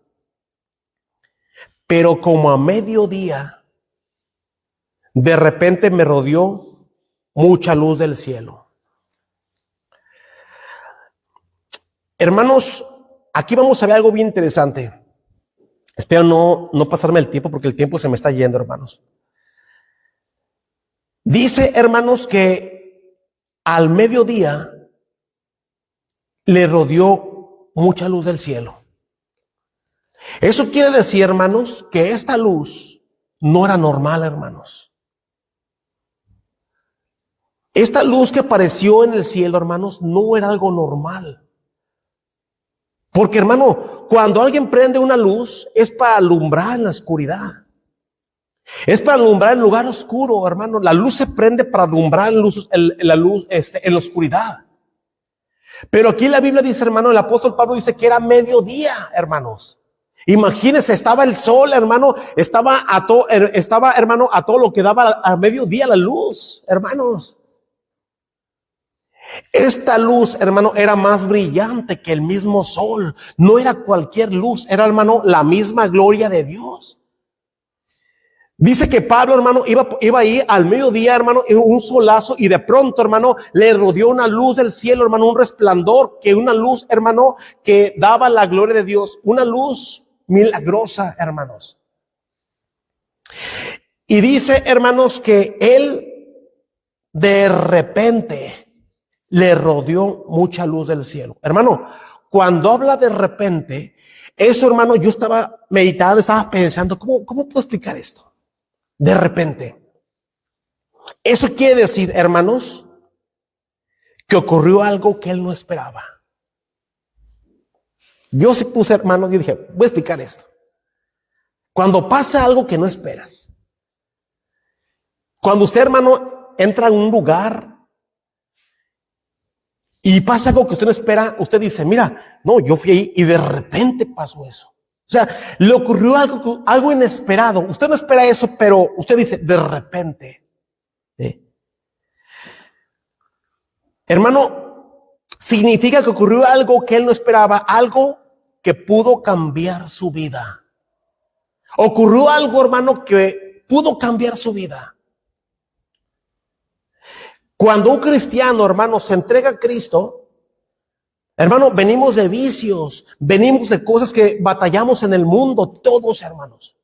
pero como a mediodía, de repente me rodeó mucha luz del cielo. Hermanos, aquí vamos a ver algo bien interesante. Espero no pasarme el tiempo porque el tiempo se me está yendo, hermanos. Dice, hermanos, que al mediodía le rodeó mucha luz del cielo. Eso quiere decir, hermanos, que esta luz no era normal, hermanos. Esta luz que apareció en el cielo, hermanos, no era algo normal. Porque, hermano, cuando alguien prende una luz, es para alumbrar en la oscuridad. Es para alumbrar en lugar oscuro, hermano. La luz se prende para alumbrar en la oscuridad. Pero aquí la Biblia dice, hermano, el apóstol Pablo dice que era mediodía, hermanos. Imagínense, estaba el sol, hermano, estaba, hermano, a todo lo que daba a mediodía la luz, hermanos. Esta luz, hermano, era más brillante que el mismo sol. No era cualquier luz, era, hermano, la misma gloria de Dios. Dice que Pablo, hermano, iba ahí al mediodía, hermano, en un solazo, y de pronto, hermano, le rodeó una luz del cielo, hermano, un resplandor, que una luz, hermano, que daba la gloria de Dios, una luz milagrosa, hermanos. Y dice, hermanos, que él de repente le rodeó mucha luz del cielo. Hermano, cuando habla de repente, eso, hermano, yo estaba meditando, estaba pensando, ¿cómo puedo explicar esto? De repente. Eso quiere decir, hermanos, que ocurrió algo que él no esperaba. Yo se puse, hermano, y dije, voy a explicar esto. Cuando pasa algo que no esperas. Cuando usted, hermano, entra en un lugar y pasa algo que usted no espera, usted dice, mira, no, yo fui ahí y de repente pasó eso. O sea, le ocurrió algo inesperado. Usted no espera eso, pero usted dice, de repente. Hermano, significa que ocurrió algo que él no esperaba, algo que pudo cambiar su vida. Ocurrió algo, hermano, que pudo cambiar su vida. Cuando un cristiano, hermano, se entrega a Cristo, hermano, venimos de vicios, venimos de cosas que batallamos en el mundo, todos, hermanos.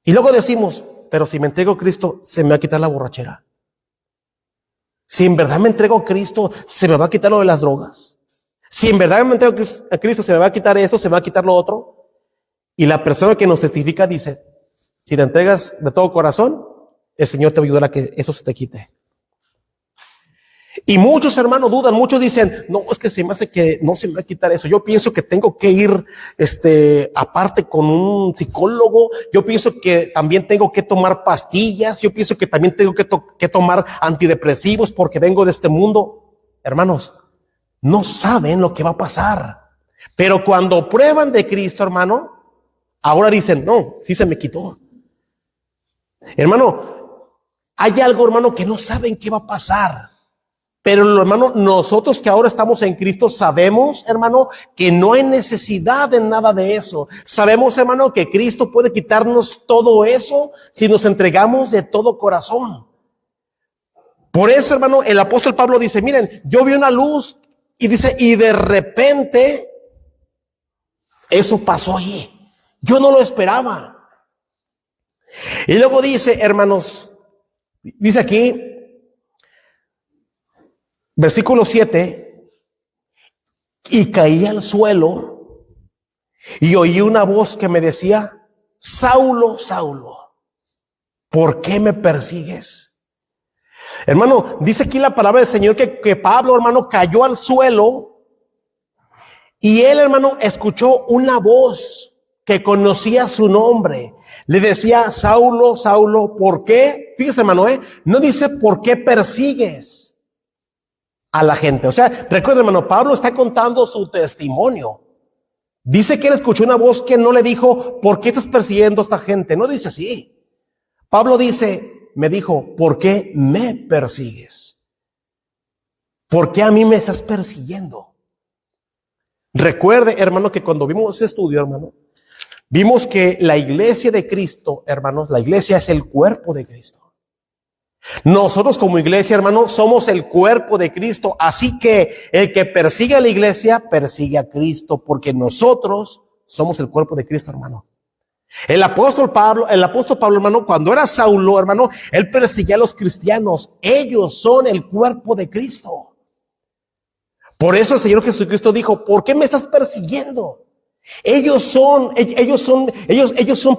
Y luego decimos, pero si me entrego a Cristo, se me va a quitar la borrachera. Si en verdad me entrego a Cristo, se me va a quitar lo de las drogas. Si en verdad me entrego a Cristo, se me va a quitar eso, se me va a quitar lo otro. Y la persona que nos testifica dice, si te entregas de todo corazón, el Señor te va a ayudar a que eso se te quite. Y muchos hermanos dudan, muchos dicen, no, es que se me hace que no se me va a quitar eso. Yo pienso que tengo que ir, aparte con un psicólogo. Yo pienso que también tengo que tomar pastillas. Yo pienso que también tengo que tomar antidepresivos porque vengo de este mundo. Hermanos, no saben lo que va a pasar. Pero cuando prueban de Cristo, hermano, ahora dicen, no, sí se me quitó. Hermano, hay algo, hermano, que no saben qué va a pasar. Pero, hermano, nosotros que ahora estamos en Cristo sabemos, hermano, que no hay necesidad de nada de eso. Sabemos, hermano, que Cristo puede quitarnos todo eso si nos entregamos de todo corazón. Por eso, hermano, el apóstol Pablo dice, miren, yo vi una luz y dice, y de repente eso pasó allí. Yo no lo esperaba. Y luego dice, hermanos, dice aquí, versículo 7, y caí al suelo y oí una voz que me decía, Saulo, Saulo, ¿por qué me persigues? Hermano, dice aquí la palabra del Señor que Pablo, hermano, cayó al suelo y él, hermano, escuchó una voz que conocía su nombre. Le decía, Saulo, Saulo, ¿por qué? Fíjese, hermano, no dice ¿por qué persigues a la gente? O sea, recuerden, hermano, Pablo está contando su testimonio. Dice que él escuchó una voz que no le dijo, ¿por qué estás persiguiendo a esta gente? No dice así. Pablo dice, me dijo, ¿por qué me persigues? ¿Por qué a mí me estás persiguiendo? Recuerde, hermano, que cuando vimos ese estudio, hermano, vimos que la iglesia de Cristo, hermanos, la iglesia es el cuerpo de Cristo. Nosotros como iglesia, hermano, somos el cuerpo de Cristo. Así que el que persigue a la iglesia, persigue a Cristo, porque nosotros somos el cuerpo de Cristo, hermano. El apóstol Pablo, hermano, cuando era Saulo, hermano, él perseguía a los cristianos. Ellos son el cuerpo de Cristo. Por eso el Señor Jesucristo dijo, ¿por qué me estás persiguiendo? Ellos son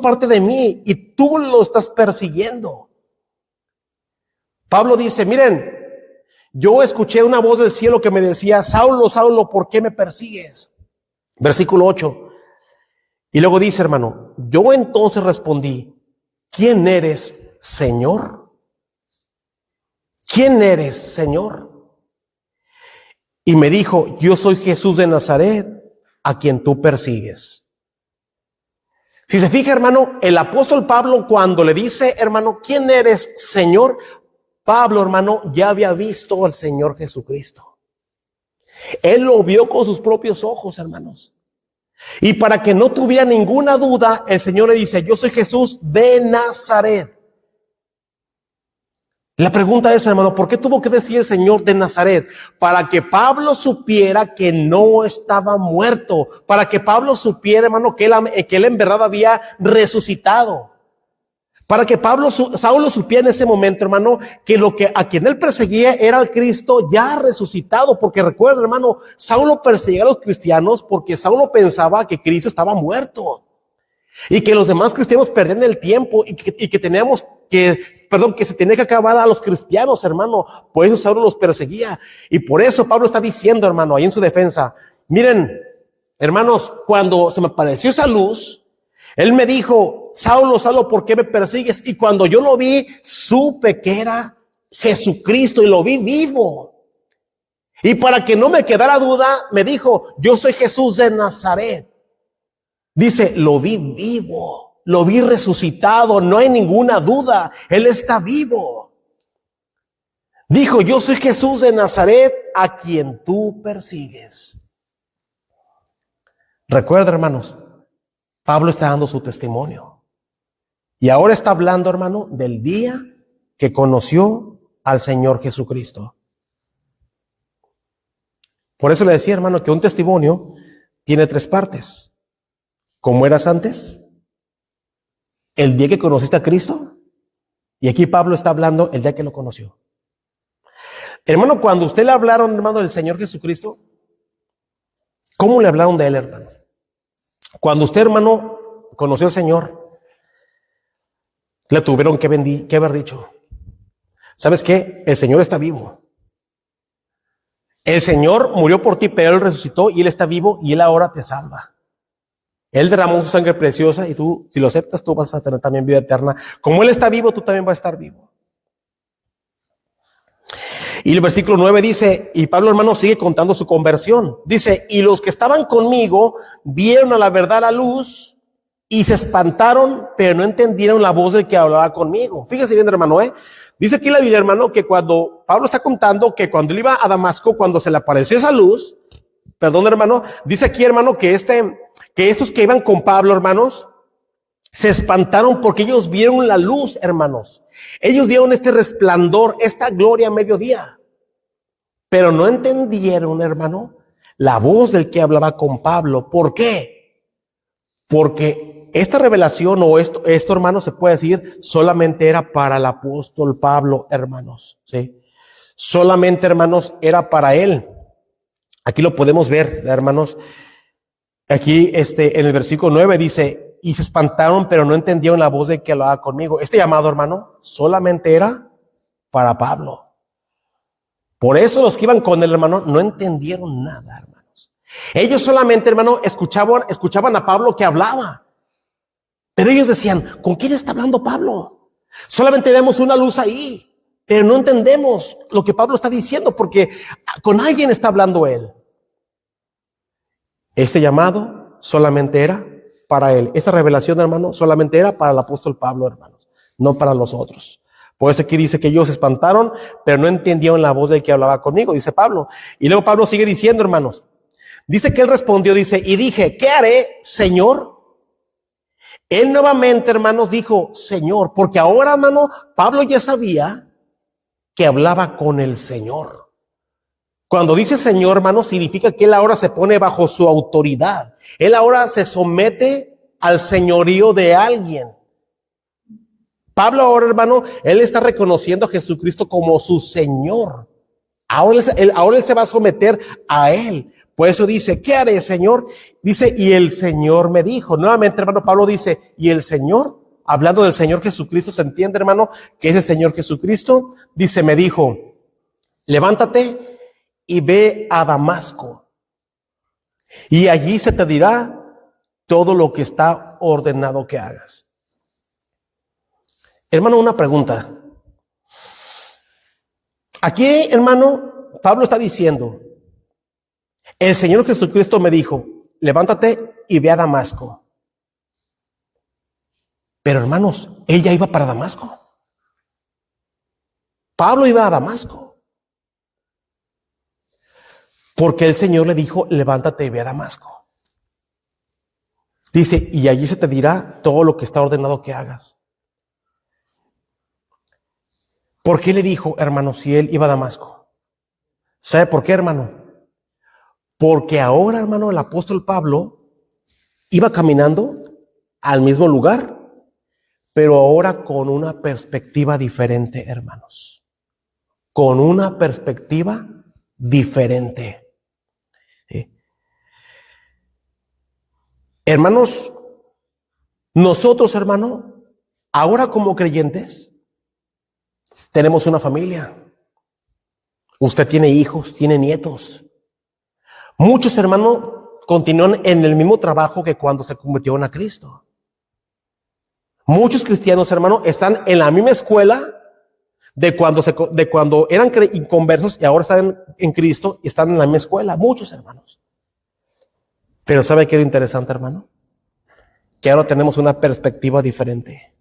parte de mí y tú lo estás persiguiendo. Pablo dice, miren, yo escuché una voz del cielo que me decía, Saulo, Saulo, ¿por qué me persigues? Versículo 8. Y luego dice, hermano, yo entonces respondí, ¿quién eres, Señor? ¿Quién eres, Señor? Y me dijo, yo soy Jesús de Nazaret, a quien tú persigues. Si se fija, hermano, el apóstol Pablo cuando le dice, hermano, ¿quién eres, Señor? Pablo, hermano, ya había visto al Señor Jesucristo. Él lo vio con sus propios ojos, hermanos. Y para que no tuviera ninguna duda, el Señor le dice, yo soy Jesús de Nazaret. La pregunta es, hermano, ¿por qué tuvo que decir el Señor de Nazaret? Para que Pablo supiera que no estaba muerto. Para que Pablo supiera, hermano, que él en verdad había resucitado. Para que Saulo supiera en ese momento, hermano, que a quien él perseguía era al Cristo ya resucitado. Porque recuerda, hermano, Saulo perseguía a los cristianos porque Saulo pensaba que Cristo estaba muerto. Y que los demás cristianos perdían el tiempo y que se tenía que acabar a los cristianos, hermano. Por eso Saulo los perseguía. Y por eso Pablo está diciendo, hermano, ahí en su defensa, miren, hermanos, cuando se me apareció esa luz, él me dijo, Saulo, Saulo, ¿por qué me persigues? Y cuando yo lo vi, supe que era Jesucristo y lo vi vivo. Y para que no me quedara duda, me dijo, yo soy Jesús de Nazaret. Dice, lo vi vivo, lo vi resucitado, no hay ninguna duda, Él está vivo. Dijo, yo soy Jesús de Nazaret, a quien tú persigues. Recuerda, hermanos, Pablo está dando su testimonio. Y ahora está hablando, hermano, del día que conoció al Señor Jesucristo. Por eso le decía, hermano, que un testimonio tiene 3 partes. ¿Cómo eras antes? El día que conociste a Cristo. Y aquí Pablo está hablando el día que lo conoció. Hermano, cuando usted le hablaron, hermano, del Señor Jesucristo, ¿cómo le hablaron de Él, hermano? Cuando usted, hermano, conoció al Señor, le tuvieron que haber dicho, ¿sabes qué? El Señor está vivo. El Señor murió por ti, pero Él resucitó y Él está vivo y Él ahora te salva. Él derramó su sangre preciosa y tú, si lo aceptas, tú vas a tener también vida eterna. Como Él está vivo, tú también vas a estar vivo. Y el versículo 9 dice, y Pablo, hermano, sigue contando su conversión. Dice, y los que estaban conmigo vieron a la verdad la luz y se espantaron, pero no entendieron la voz del que hablaba conmigo. Fíjese bien, hermano, dice aquí la Biblia, hermano, que cuando Pablo está contando que cuando él iba a Damasco, cuando se le apareció esa luz, perdón, hermano, dice aquí, hermano, que estos que iban con Pablo, hermanos, se espantaron porque ellos vieron la luz, hermanos. Ellos vieron este resplandor, esta gloria a mediodía. Pero no entendieron, hermano, la voz del que hablaba con Pablo. ¿Por qué? Porque esta revelación o esto, hermano, se puede decir, solamente era para el apóstol Pablo, hermanos. ¿Sí? Solamente, hermanos, era para él. Aquí lo podemos ver, hermanos. Aquí, en el versículo 9 dice, y se espantaron, pero no entendieron la voz de que hablaba conmigo. Este llamado, hermano, solamente era para Pablo. Por eso los que iban con él, hermano, no entendieron nada, hermanos. Ellos solamente, hermano, escuchaban a Pablo que hablaba. Pero ellos decían, ¿con quién está hablando Pablo? Solamente vemos una luz ahí, pero no entendemos lo que Pablo está diciendo porque con alguien está hablando él. Este llamado solamente era para él. Esta revelación, hermano, solamente era para el apóstol Pablo, hermanos, no para los otros. Por eso aquí dice que ellos se espantaron, pero no entendieron la voz del que hablaba conmigo, dice Pablo. Y luego Pablo sigue diciendo, hermanos, dice que él respondió, dice, y dije, ¿qué haré, Señor? Él nuevamente, hermanos, dijo, Señor, porque ahora, hermano, Pablo ya sabía que hablaba con el Señor. Cuando dice Señor, hermano, significa que él ahora se pone bajo su autoridad. Él ahora se somete al señorío de alguien. Pablo ahora, hermano, él está reconociendo a Jesucristo como su Señor. Ahora él se va a someter a él. Por eso dice, ¿qué haré, Señor? Dice, y el Señor me dijo. Nuevamente, hermano, Pablo dice, y el Señor, hablando del Señor Jesucristo, ¿se entiende, hermano? Que ese Señor Jesucristo, dice, me dijo, levántate y ve a Damasco. y allí se te dirá todo lo que está ordenado que hagas. Hermano, una pregunta. Aquí, hermano, Pablo está diciendo, el Señor Jesucristo me dijo, levántate y ve a Damasco. Pero hermanos, él ya iba para Damasco. Pablo iba a Damasco. Porque el Señor le dijo, levántate y ve a Damasco. Dice, y allí se te dirá todo lo que está ordenado que hagas. ¿Por qué le dijo, hermano, si él iba a Damasco? ¿Sabe por qué, hermano? Porque ahora, hermano, el apóstol Pablo iba caminando al mismo lugar, pero ahora con una perspectiva diferente, hermanos. Con una perspectiva diferente. ¿Sí? Hermanos, nosotros, hermano, ahora como creyentes, tenemos una familia. Usted tiene hijos, tiene nietos. Muchos, hermanos, continúan en el mismo trabajo que cuando se convirtieron a Cristo. Muchos cristianos, hermanos, están en la misma escuela de cuando eran inconversos y ahora están en Cristo y están en la misma escuela. Muchos, hermanos. Pero ¿sabe qué es lo interesante, hermano? Que ahora tenemos una perspectiva diferente.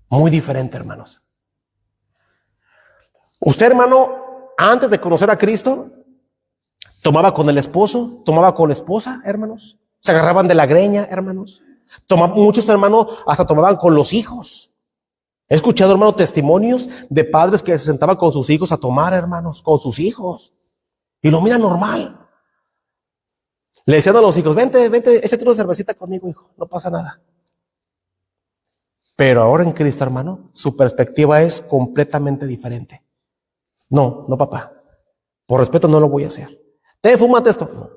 Muy diferente, hermanos. Usted, hermano, antes de conocer a Cristo, tomaba con el esposo, tomaba con la esposa, hermanos. Se agarraban de la greña, hermanos. Muchos, hermanos, hasta tomaban con los hijos. He escuchado, hermano, testimonios de padres que se sentaban con sus hijos a tomar, hermanos, con sus hijos. Y lo miran normal. Le decían a los hijos, vente, échate una cervecita conmigo, hijo, no pasa nada. Pero ahora en Cristo, hermano, su perspectiva es completamente diferente. No, papá. Por respeto no lo voy a hacer. Fúmate esto. No.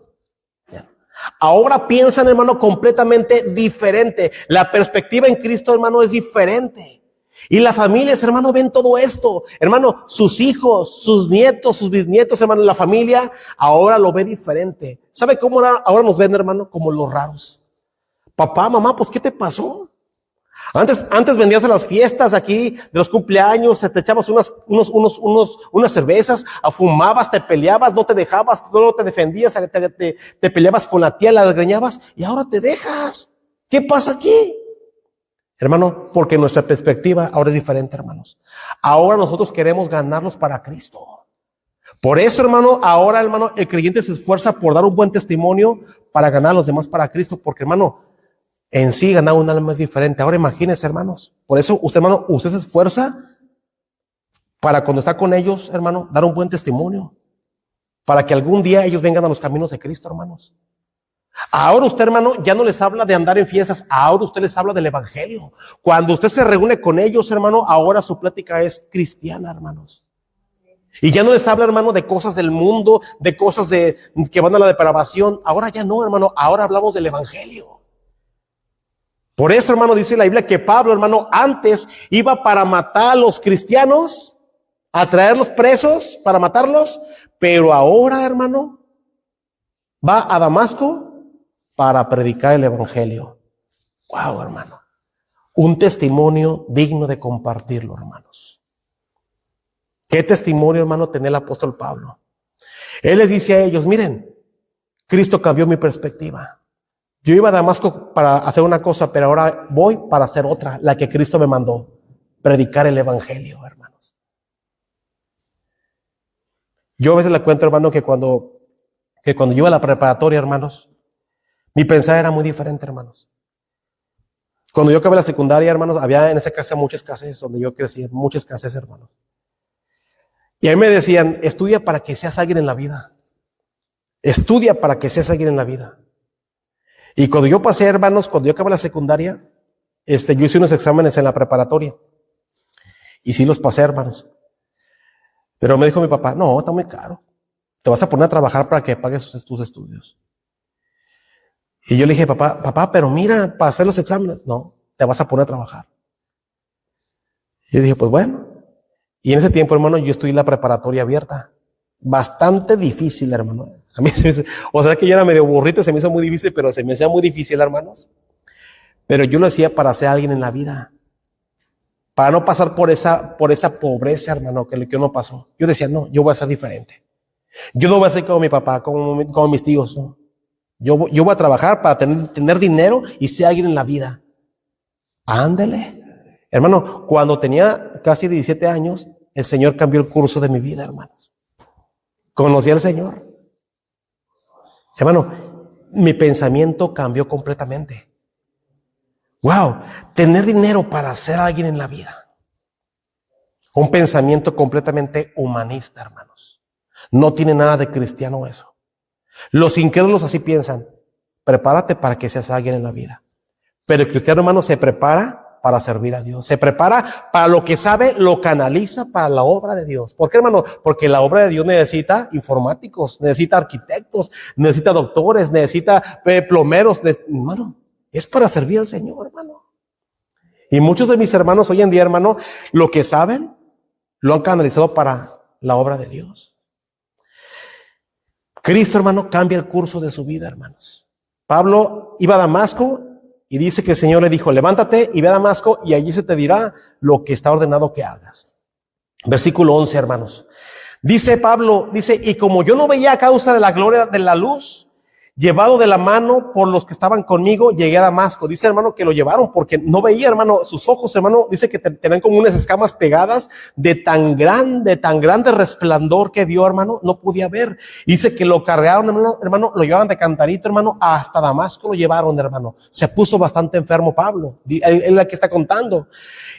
Ahora piensan, hermano, completamente diferente. La perspectiva en Cristo, hermano, es diferente. Y las familias, hermano, ven todo esto. Hermano, sus hijos, sus nietos, sus bisnietos, hermano, la familia ahora lo ve diferente. ¿Sabe cómo ahora nos ven, hermano? Como los raros. Papá, mamá, pues ¿qué te pasó? Antes vendías a las fiestas aquí, de los cumpleaños, te echabas unas cervezas, fumabas, te peleabas, no te dejabas, no te defendías, te peleabas con la tía, la desgreñabas, y ahora te dejas. ¿Qué pasa aquí? Hermano, porque nuestra perspectiva ahora es diferente, hermanos. Ahora nosotros queremos ganarnos para Cristo. Por eso, hermano, ahora, hermano, el creyente se esfuerza por dar un buen testimonio para ganar a los demás para Cristo, porque, hermano, en sí ganar un alma es diferente. Ahora imagínense, hermanos. Por eso usted, hermano, usted se esfuerza para cuando está con ellos, hermano, dar un buen testimonio. Para que algún día ellos vengan a los caminos de Cristo, hermanos. Ahora usted, hermano, ya no les habla de andar en fiestas. Ahora usted les habla del evangelio. Cuando usted se reúne con ellos, hermano, ahora su plática es cristiana, hermanos. Y ya no les habla, hermano, de cosas del mundo, de cosas que van a la depravación. Ahora ya no, hermano. Ahora hablamos del evangelio. Por eso, hermano, dice la Biblia que Pablo, hermano, antes iba para matar a los cristianos, a traerlos presos para matarlos, pero ahora, hermano, va a Damasco para predicar el evangelio. Wow, hermano. Un testimonio digno de compartirlo, hermanos. ¿Qué testimonio, hermano, tenía el apóstol Pablo? Él les dice a ellos, miren, Cristo cambió mi perspectiva. Yo iba a Damasco para hacer una cosa, pero ahora voy para hacer otra, la que Cristo me mandó, predicar el evangelio, hermanos. Yo a veces le cuento, hermano, que cuando yo iba a la preparatoria, hermanos, mi pensar era muy diferente, hermanos. Cuando yo acabé la secundaria, hermanos, había en esa casa mucha escasez, donde yo crecí, mucha escasez, hermanos. Y a mí me decían, estudia para que seas alguien en la vida. Estudia para que seas alguien en la vida. Y cuando yo pasé, hermanos, cuando yo acabé la secundaria, yo hice unos exámenes en la preparatoria. Y sí los pasé, hermanos. Pero me dijo mi papá, no, está muy caro. Te vas a poner a trabajar para que pagues tus estudios. Y yo le dije, papá, pero mira, para hacer los exámenes. No, te vas a poner a trabajar. Y yo dije, pues bueno. Y en ese tiempo, hermano, yo estudié la preparatoria abierta. Bastante difícil, hermano. A mí se me hizo, o sea que yo era medio burrito, se me hizo muy difícil, pero se me hacía muy difícil, hermanos. Pero yo lo hacía para ser alguien en la vida, para no pasar por esa pobreza, hermano, que uno pasó. Yo decía, no, yo voy a ser diferente. Yo no voy a ser como mi papá, como mis tíos, ¿no? Yo voy a trabajar para tener dinero y ser alguien en la vida. Ándele. Hermano, cuando tenía casi 17 años, el Señor cambió el curso de mi vida, hermanos. Conocí al Señor. Hermano, mi pensamiento cambió completamente. Wow, tener dinero para ser alguien en la vida. Un pensamiento completamente humanista, hermanos. No tiene nada de cristiano eso. Los incrédulos así piensan. Prepárate para que seas alguien en la vida. Pero el cristiano, hermano, se prepara para servir a Dios. Se prepara para lo que sabe, lo canaliza para la obra de Dios. ¿Por qué, hermano? Porque la obra de Dios necesita informáticos, necesita arquitectos, necesita doctores, necesita plomeros. Hermano, es para servir al Señor, hermano. Y muchos de mis hermanos hoy en día, hermano, lo que saben, lo han canalizado para la obra de Dios. Cristo, hermano, cambia el curso de su vida, hermanos. Pablo iba a Damasco y dice que el Señor le dijo, levántate y ve a Damasco y allí se te dirá lo que está ordenado que hagas. Versículo 11, hermanos. Dice Pablo, y como yo no veía a causa de la gloria de la luz, llevado de la mano por los que estaban conmigo, llegué a Damasco. Dice, hermano, que lo llevaron porque no veía, hermano, sus ojos, hermano, dice que tenían como unas escamas pegadas de tan grande resplandor que vio, hermano, no podía ver. Dice que lo cargaron, hermano, lo llevaban de cantarito, hermano, hasta Damasco lo llevaron, hermano. Se puso bastante enfermo Pablo, es la que está contando.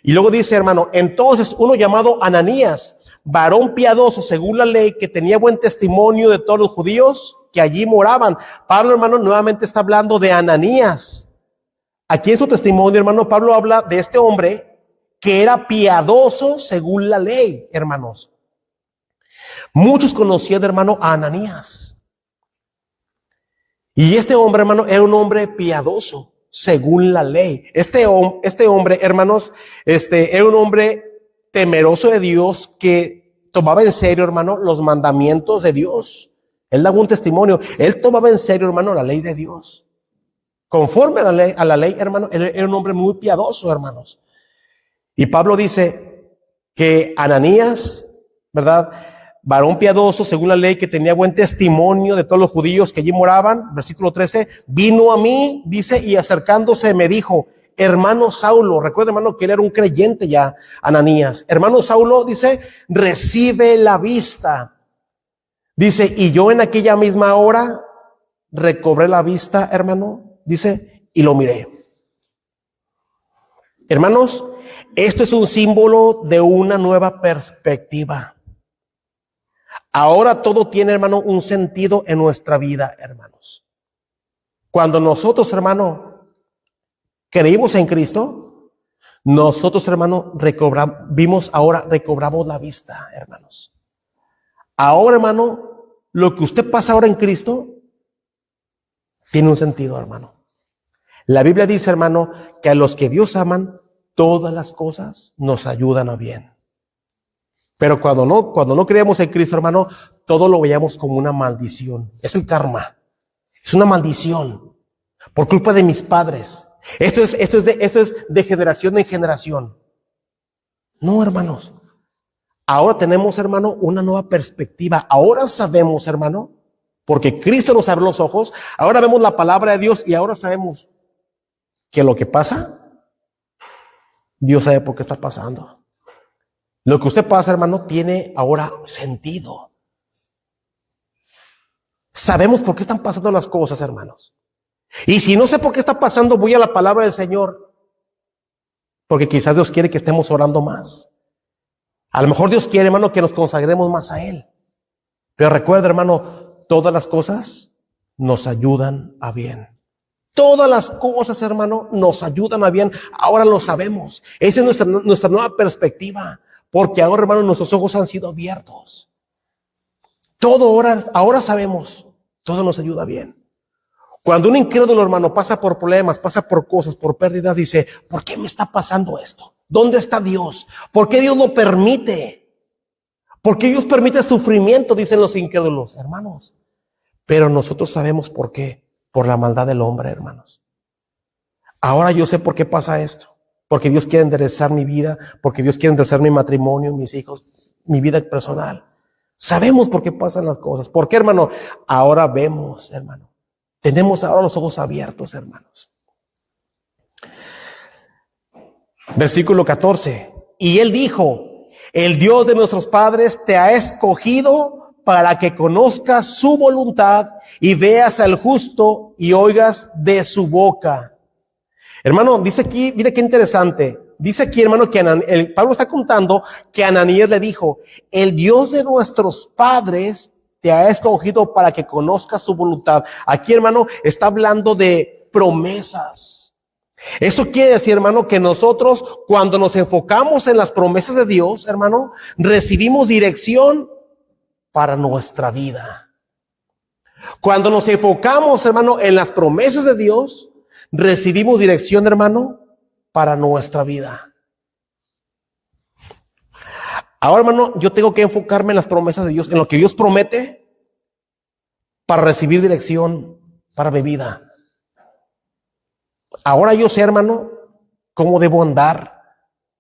Y luego dice, hermano, entonces uno llamado Ananías, varón piadoso según la ley, que tenía buen testimonio de todos los judíos que allí moraban. Pablo, hermano, nuevamente está hablando de Ananías. Aquí en su testimonio, hermano, Pablo habla de este hombre que era piadoso según la ley, hermanos. Muchos conocían, hermano, a Ananías. Y este hombre, hermano, era un hombre piadoso según la ley. Este hombre, hermanos, era un hombre temeroso de Dios que tomaba en serio, hermano, los mandamientos de Dios. Él daba un testimonio. Él tomaba en serio, hermano, la ley de Dios. Conforme a la ley, hermano, él era un hombre muy piadoso, hermanos. Y Pablo dice que Ananías, ¿verdad? Varón piadoso según la ley, que tenía buen testimonio de todos los judíos que allí moraban. Versículo 13, vino a mí, dice, y acercándose me dijo, hermano Saulo, recuerda, hermano, que él era un creyente ya, Ananías. Hermano Saulo, dice, recibe la vista. Dice, y yo en aquella misma hora recobré la vista, hermano, dice, y lo miré. Hermanos, esto es un símbolo de una nueva perspectiva. Ahora todo tiene, hermano, un sentido en nuestra vida, hermanos. Cuando nosotros, hermano, creímos en Cristo, nosotros, hermano, recobramos la vista, hermanos. Ahora, hermano, lo que usted pasa ahora en Cristo tiene un sentido, hermano. La Biblia dice, hermano, que a los que Dios aman, todas las cosas nos ayudan a bien. Pero cuando no creemos en Cristo, hermano, todo lo veíamos como una maldición. Es el karma. Es una maldición. Por culpa de mis padres. Esto es de generación en generación. No, hermanos. Ahora tenemos, hermano, una nueva perspectiva. Ahora sabemos, hermano, porque Cristo nos abrió los ojos. Ahora vemos la palabra de Dios y ahora sabemos que lo que pasa, Dios sabe por qué está pasando. Lo que usted pasa, hermano, tiene ahora sentido. Sabemos por qué están pasando las cosas, hermanos. Y si no sé por qué está pasando, voy a la palabra del Señor. Porque quizás Dios quiere que estemos orando más. A lo mejor Dios quiere, hermano, que nos consagremos más a Él. Pero recuerda, hermano, todas las cosas nos ayudan a bien. Todas las cosas, hermano, nos ayudan a bien. Ahora lo sabemos. Esa es nuestra nueva perspectiva. Porque ahora, hermano, nuestros ojos han sido abiertos. Ahora sabemos, todo nos ayuda bien. Cuando un incrédulo, hermano, pasa por problemas, pasa por cosas, por pérdidas, dice, ¿por qué me está pasando esto? ¿Dónde está Dios? ¿Por qué Dios lo permite? ¿Por qué Dios permite sufrimiento? Dicen los incrédulos, hermanos. Pero nosotros sabemos por qué. Por la maldad del hombre, hermanos. Ahora yo sé por qué pasa esto. Porque Dios quiere enderezar mi vida, porque Dios quiere enderezar mi matrimonio, mis hijos, mi vida personal. Sabemos por qué pasan las cosas. ¿Por qué, hermano? Ahora vemos, hermano. Tenemos ahora los ojos abiertos, hermanos. Versículo 14. Y él dijo: el Dios de nuestros padres te ha escogido para que conozcas su voluntad y veas al justo y oigas de su boca. Hermano, dice aquí, mire qué interesante. Dice aquí, hermano, que Pablo está contando que Ananías le dijo: el Dios de nuestros padres te ha escogido para que conozcas su voluntad. Aquí, hermano, está hablando de promesas. Eso quiere decir, hermano, que nosotros, cuando nos enfocamos en las promesas de Dios, hermano, recibimos dirección para nuestra vida. Cuando nos enfocamos, hermano, en las promesas de Dios, recibimos dirección, hermano, para nuestra vida. Ahora, hermano, yo tengo que enfocarme en las promesas de Dios, en lo que Dios promete, para recibir dirección para mi vida. Ahora yo sé, hermano, cómo debo andar,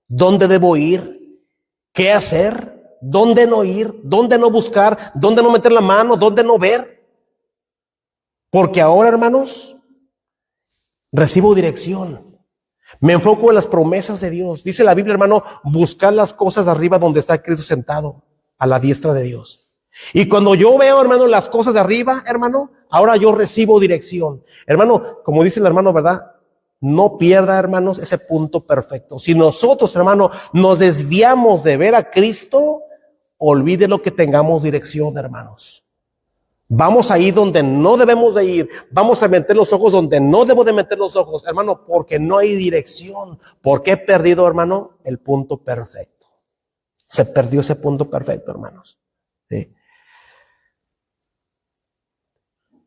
dónde debo ir, qué hacer, dónde no ir, dónde no buscar, dónde no meter la mano, dónde no ver. Porque ahora, hermanos, recibo dirección. Me enfoco en las promesas de Dios. Dice la Biblia, hermano, buscar las cosas de arriba donde está Cristo sentado a la diestra de Dios. Y cuando yo veo, hermano, las cosas de arriba, hermano, ahora yo recibo dirección. Hermano, como dice el hermano, ¿verdad? No pierda, hermanos, ese punto perfecto. Si nosotros, hermano, nos desviamos de ver a Cristo, olvide lo que tengamos dirección, hermanos. Vamos a ir donde no debemos de ir. Vamos a meter los ojos donde no debo de meter los ojos, hermano, porque no hay dirección. Porque he perdido, hermano, el punto perfecto. Se perdió ese punto perfecto, hermanos. ¿Sí?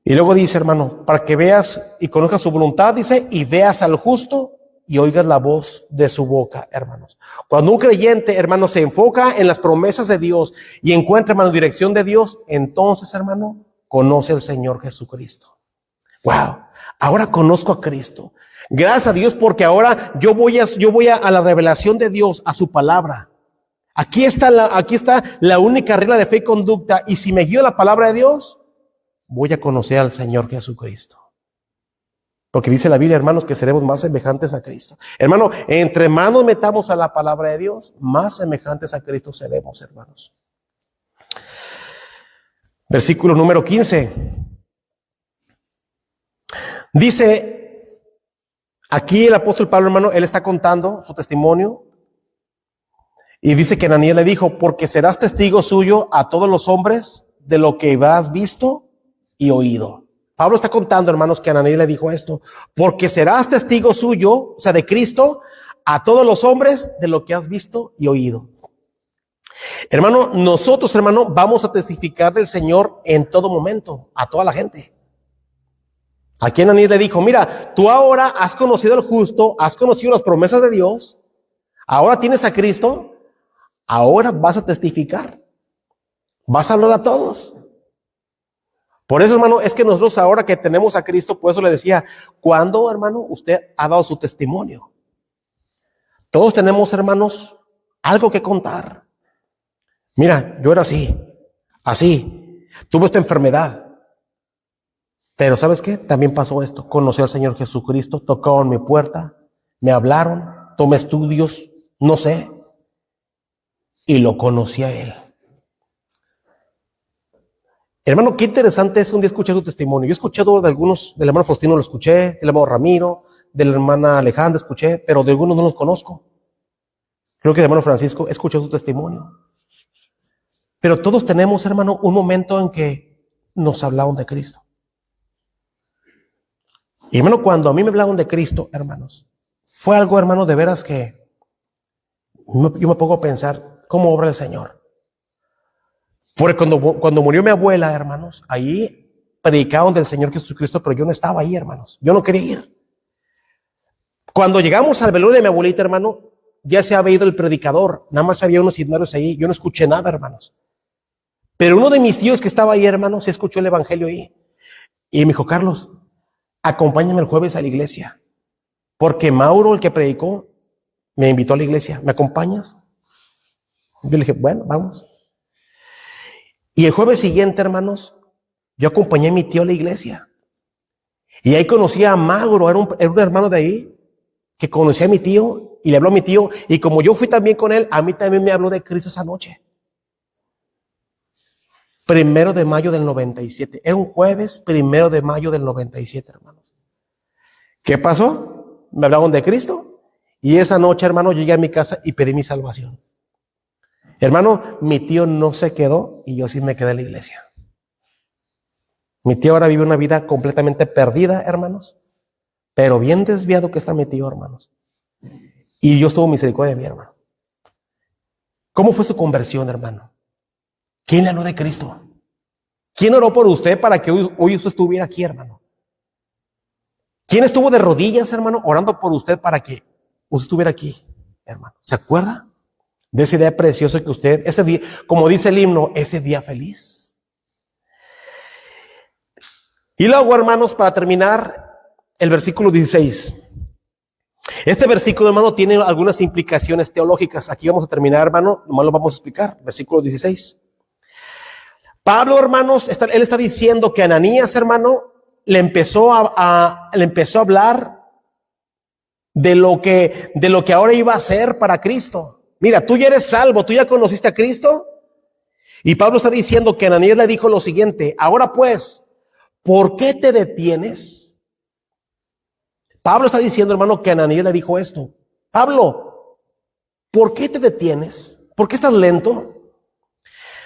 Y luego dice, hermano, para que veas y conozcas su voluntad, dice, y veas al justo y oigas la voz de su boca, hermanos. Cuando un creyente, hermano, se enfoca en las promesas de Dios y encuentra, hermano, dirección de Dios, entonces, hermano, conoce al Señor Jesucristo. Wow, ahora conozco a Cristo. Gracias a Dios, porque ahora yo voy a la revelación de Dios, a su palabra. Aquí está la única regla de fe y conducta, y si me guío la palabra de Dios, voy a conocer al Señor Jesucristo. Porque dice la Biblia, hermanos, que seremos más semejantes a Cristo. Hermano, entre más nos metamos a la palabra de Dios, más semejantes a Cristo seremos, hermanos. Versículo número 15. Dice, aquí el apóstol Pablo, hermano, él está contando su testimonio. Y dice que Ananías le dijo: porque serás testigo suyo a todos los hombres de lo que has visto y oído. Pablo está contando, hermanos, que Ananías le dijo esto: porque serás testigo suyo, o sea, de Cristo, a todos los hombres de lo que has visto y oído. Hermano, nosotros, hermano, vamos a testificar del Señor en todo momento, a toda la gente. Aquí Ananías le dijo: mira, tú ahora has conocido al justo, has conocido las promesas de Dios, ahora tienes a Cristo, ahora vas a testificar, vas a hablar a todos. Por eso, hermano, es que nosotros ahora que tenemos a Cristo, por eso le decía, ¿cuándo, hermano, usted ha dado su testimonio? Todos tenemos, hermanos, algo que contar. Mira, yo era así, tuve esta enfermedad. Pero ¿sabes qué? También pasó esto. Conocí al Señor Jesucristo, tocaron mi puerta, me hablaron, tomé estudios, no sé, y lo conocí a Él. Hermano, qué interesante es un día escuchar su testimonio. Yo he escuchado de algunos, del hermano Faustino lo escuché, del hermano Ramiro, de la hermana Alejandra escuché, pero de algunos no los conozco. Creo que del hermano Francisco he escuchado su testimonio. Pero todos tenemos, hermano, un momento en que nos hablaron de Cristo. Y hermano, cuando a mí me hablaron de Cristo, hermanos, fue algo, hermano, de veras que yo me pongo a pensar cómo obra el Señor. Porque cuando murió mi abuela, hermanos, ahí predicaron del Señor Jesucristo, pero yo no estaba ahí, hermanos. Yo no quería ir. Cuando llegamos al velorio de mi abuelita, hermano, ya se había ido el predicador. Nada más había unos himnarios ahí. Yo no escuché nada, hermanos. Pero uno de mis tíos que estaba ahí, hermanos, se escuchó el evangelio ahí. Y me dijo, Carlos, acompáñame el jueves a la iglesia, porque Mauro, el que predicó, me invitó a la iglesia. ¿Me acompañas? Yo le dije, bueno, vamos. Y el jueves siguiente, hermanos, yo acompañé a mi tío a la iglesia. Y ahí conocí a Mauro, era un hermano de ahí, que conocía a mi tío y le habló a mi tío. Y como yo fui también con él, a mí también me habló de Cristo esa noche. 1 de mayo del 97. Era un jueves 1 de mayo del 97, hermanos. ¿Qué pasó? Me hablaron de Cristo. Y esa noche, hermano, llegué a mi casa y pedí mi salvación. Hermano, mi tío no se quedó y yo sí me quedé en la iglesia. Mi tío ahora vive una vida completamente perdida, hermanos, pero bien desviado que está mi tío, hermanos. Y Dios tuvo misericordia de mi hermano. ¿Cómo fue su conversión, hermano? ¿Quién le habló de Cristo? ¿Quién oró por usted para que hoy usted estuviera aquí, hermano? ¿Quién estuvo de rodillas, hermano, orando por usted para que usted estuviera aquí, hermano? ¿Se acuerda de ese día precioso que usted, ese día, como dice el himno, ese día feliz? Y luego, hermanos, para terminar, el versículo 16. Este versículo, hermano, tiene algunas implicaciones teológicas. Aquí vamos a terminar, hermano, nomás lo vamos a explicar. Versículo 16. Pablo, hermanos, él está diciendo que Ananías, hermano, le empezó a hablar de lo que ahora iba a hacer para Cristo. Mira, tú ya eres salvo, tú ya conociste a Cristo. Y Pablo está diciendo que Ananías le dijo lo siguiente: ahora pues, ¿por qué te detienes? Pablo está diciendo, hermano, que Ananías le dijo esto: Pablo, ¿por qué te detienes? ¿Por qué estás lento?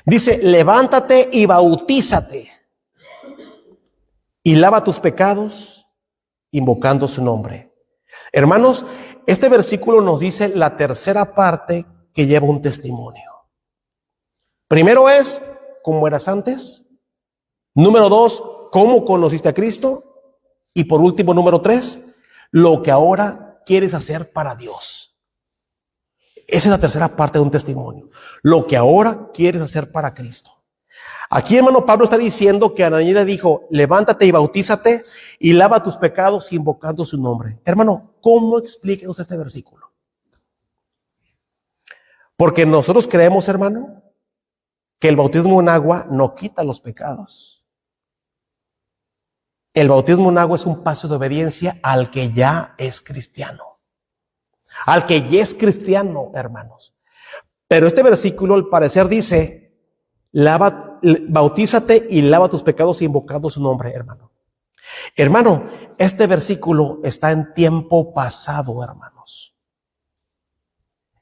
Dice, levántate y bautízate y lava tus pecados invocando su nombre. Hermanos, este versículo nos dice la tercera parte que lleva un testimonio. Primero es, ¿cómo eras antes? Número 2, ¿cómo conociste a Cristo? Y por último, número 3, lo que ahora quieres hacer para Dios. Esa es la tercera parte de un testimonio. Lo que ahora quieres hacer para Cristo. Aquí, hermano, Pablo está diciendo que Ananías le dijo, levántate y bautízate y lava tus pecados invocando su nombre. Hermano, ¿cómo explica usted este versículo? Porque nosotros creemos, hermano, que el bautismo en agua no quita los pecados. El bautismo en agua es un paso de obediencia al que ya es cristiano. Al que ya es cristiano, hermanos. Pero este versículo, al parecer, dice, bautízate y lava tus pecados invocando su nombre, hermano. Hermano, este versículo está en tiempo pasado, hermanos.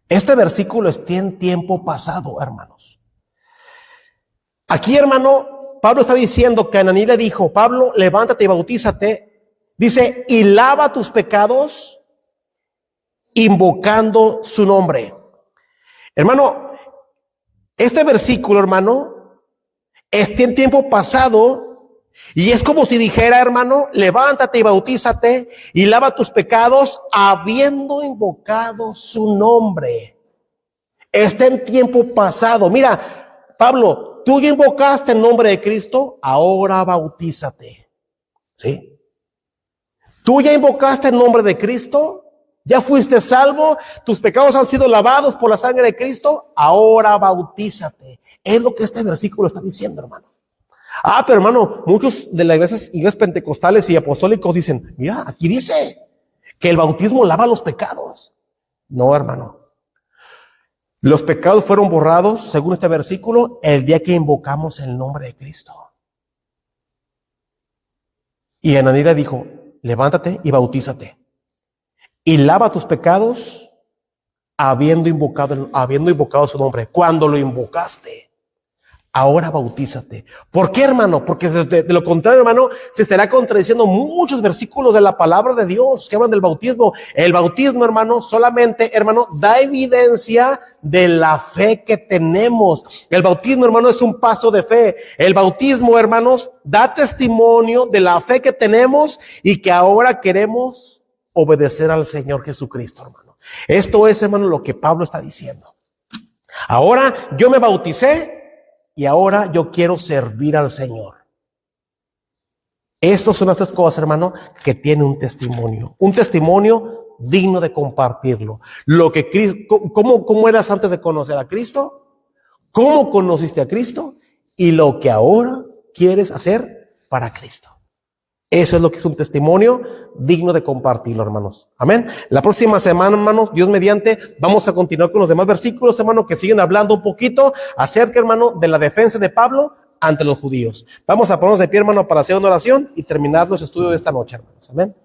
Este versículo está en tiempo pasado, hermanos. Aquí, hermano, Pablo está diciendo que Ananías le dijo, Pablo, levántate y bautízate. Dice, y lava tus pecados invocando su nombre. Hermano, este versículo, hermano, está en tiempo pasado y es como si dijera, hermano, levántate y bautízate y lava tus pecados habiendo invocado su nombre. Está en tiempo pasado. Mira, Pablo, tú ya invocaste el nombre de Cristo, ahora bautízate. ¿Sí? Tú ya invocaste el nombre de Cristo, ya fuiste salvo, tus pecados han sido lavados por la sangre de Cristo, ahora bautízate. Es lo que este versículo está diciendo, hermanos. Pero hermano, muchos de las iglesias pentecostales y apostólicos dicen, mira, aquí dice que el bautismo lava los pecados. No, hermano. Los pecados fueron borrados, según este versículo, el día que invocamos el nombre de Cristo. Y Ananías dijo, levántate y bautízate. Y lava tus pecados habiendo invocado su nombre. Cuando lo invocaste, ahora bautízate. ¿Por qué, hermano? Porque de lo contrario, hermano, se estará contradiciendo muchos versículos de la palabra de Dios que hablan del bautismo. El bautismo, hermano, solamente, hermano, da evidencia de la fe que tenemos. El bautismo, hermano, es un paso de fe. El bautismo, hermanos, da testimonio de la fe que tenemos y que ahora queremos obedecer al Señor Jesucristo, hermano. Esto es, hermano, lo que Pablo está diciendo. Ahora yo me bauticé y ahora yo quiero servir al Señor. Estas son las tres cosas, hermano, que tiene un testimonio digno de compartirlo. Lo que Cristo, ¿cómo eras antes de conocer a Cristo? ¿Cómo conociste a Cristo? Y lo que ahora quieres hacer para Cristo. Eso es lo que es un testimonio digno de compartirlo, hermanos. Amén. La próxima semana, hermanos, Dios mediante, vamos a continuar con los demás versículos, hermanos, que siguen hablando un poquito acerca, hermano, de la defensa de Pablo ante los judíos. Vamos a ponernos de pie, hermano, para hacer una oración y terminar nuestro estudio de esta noche, hermanos. Amén.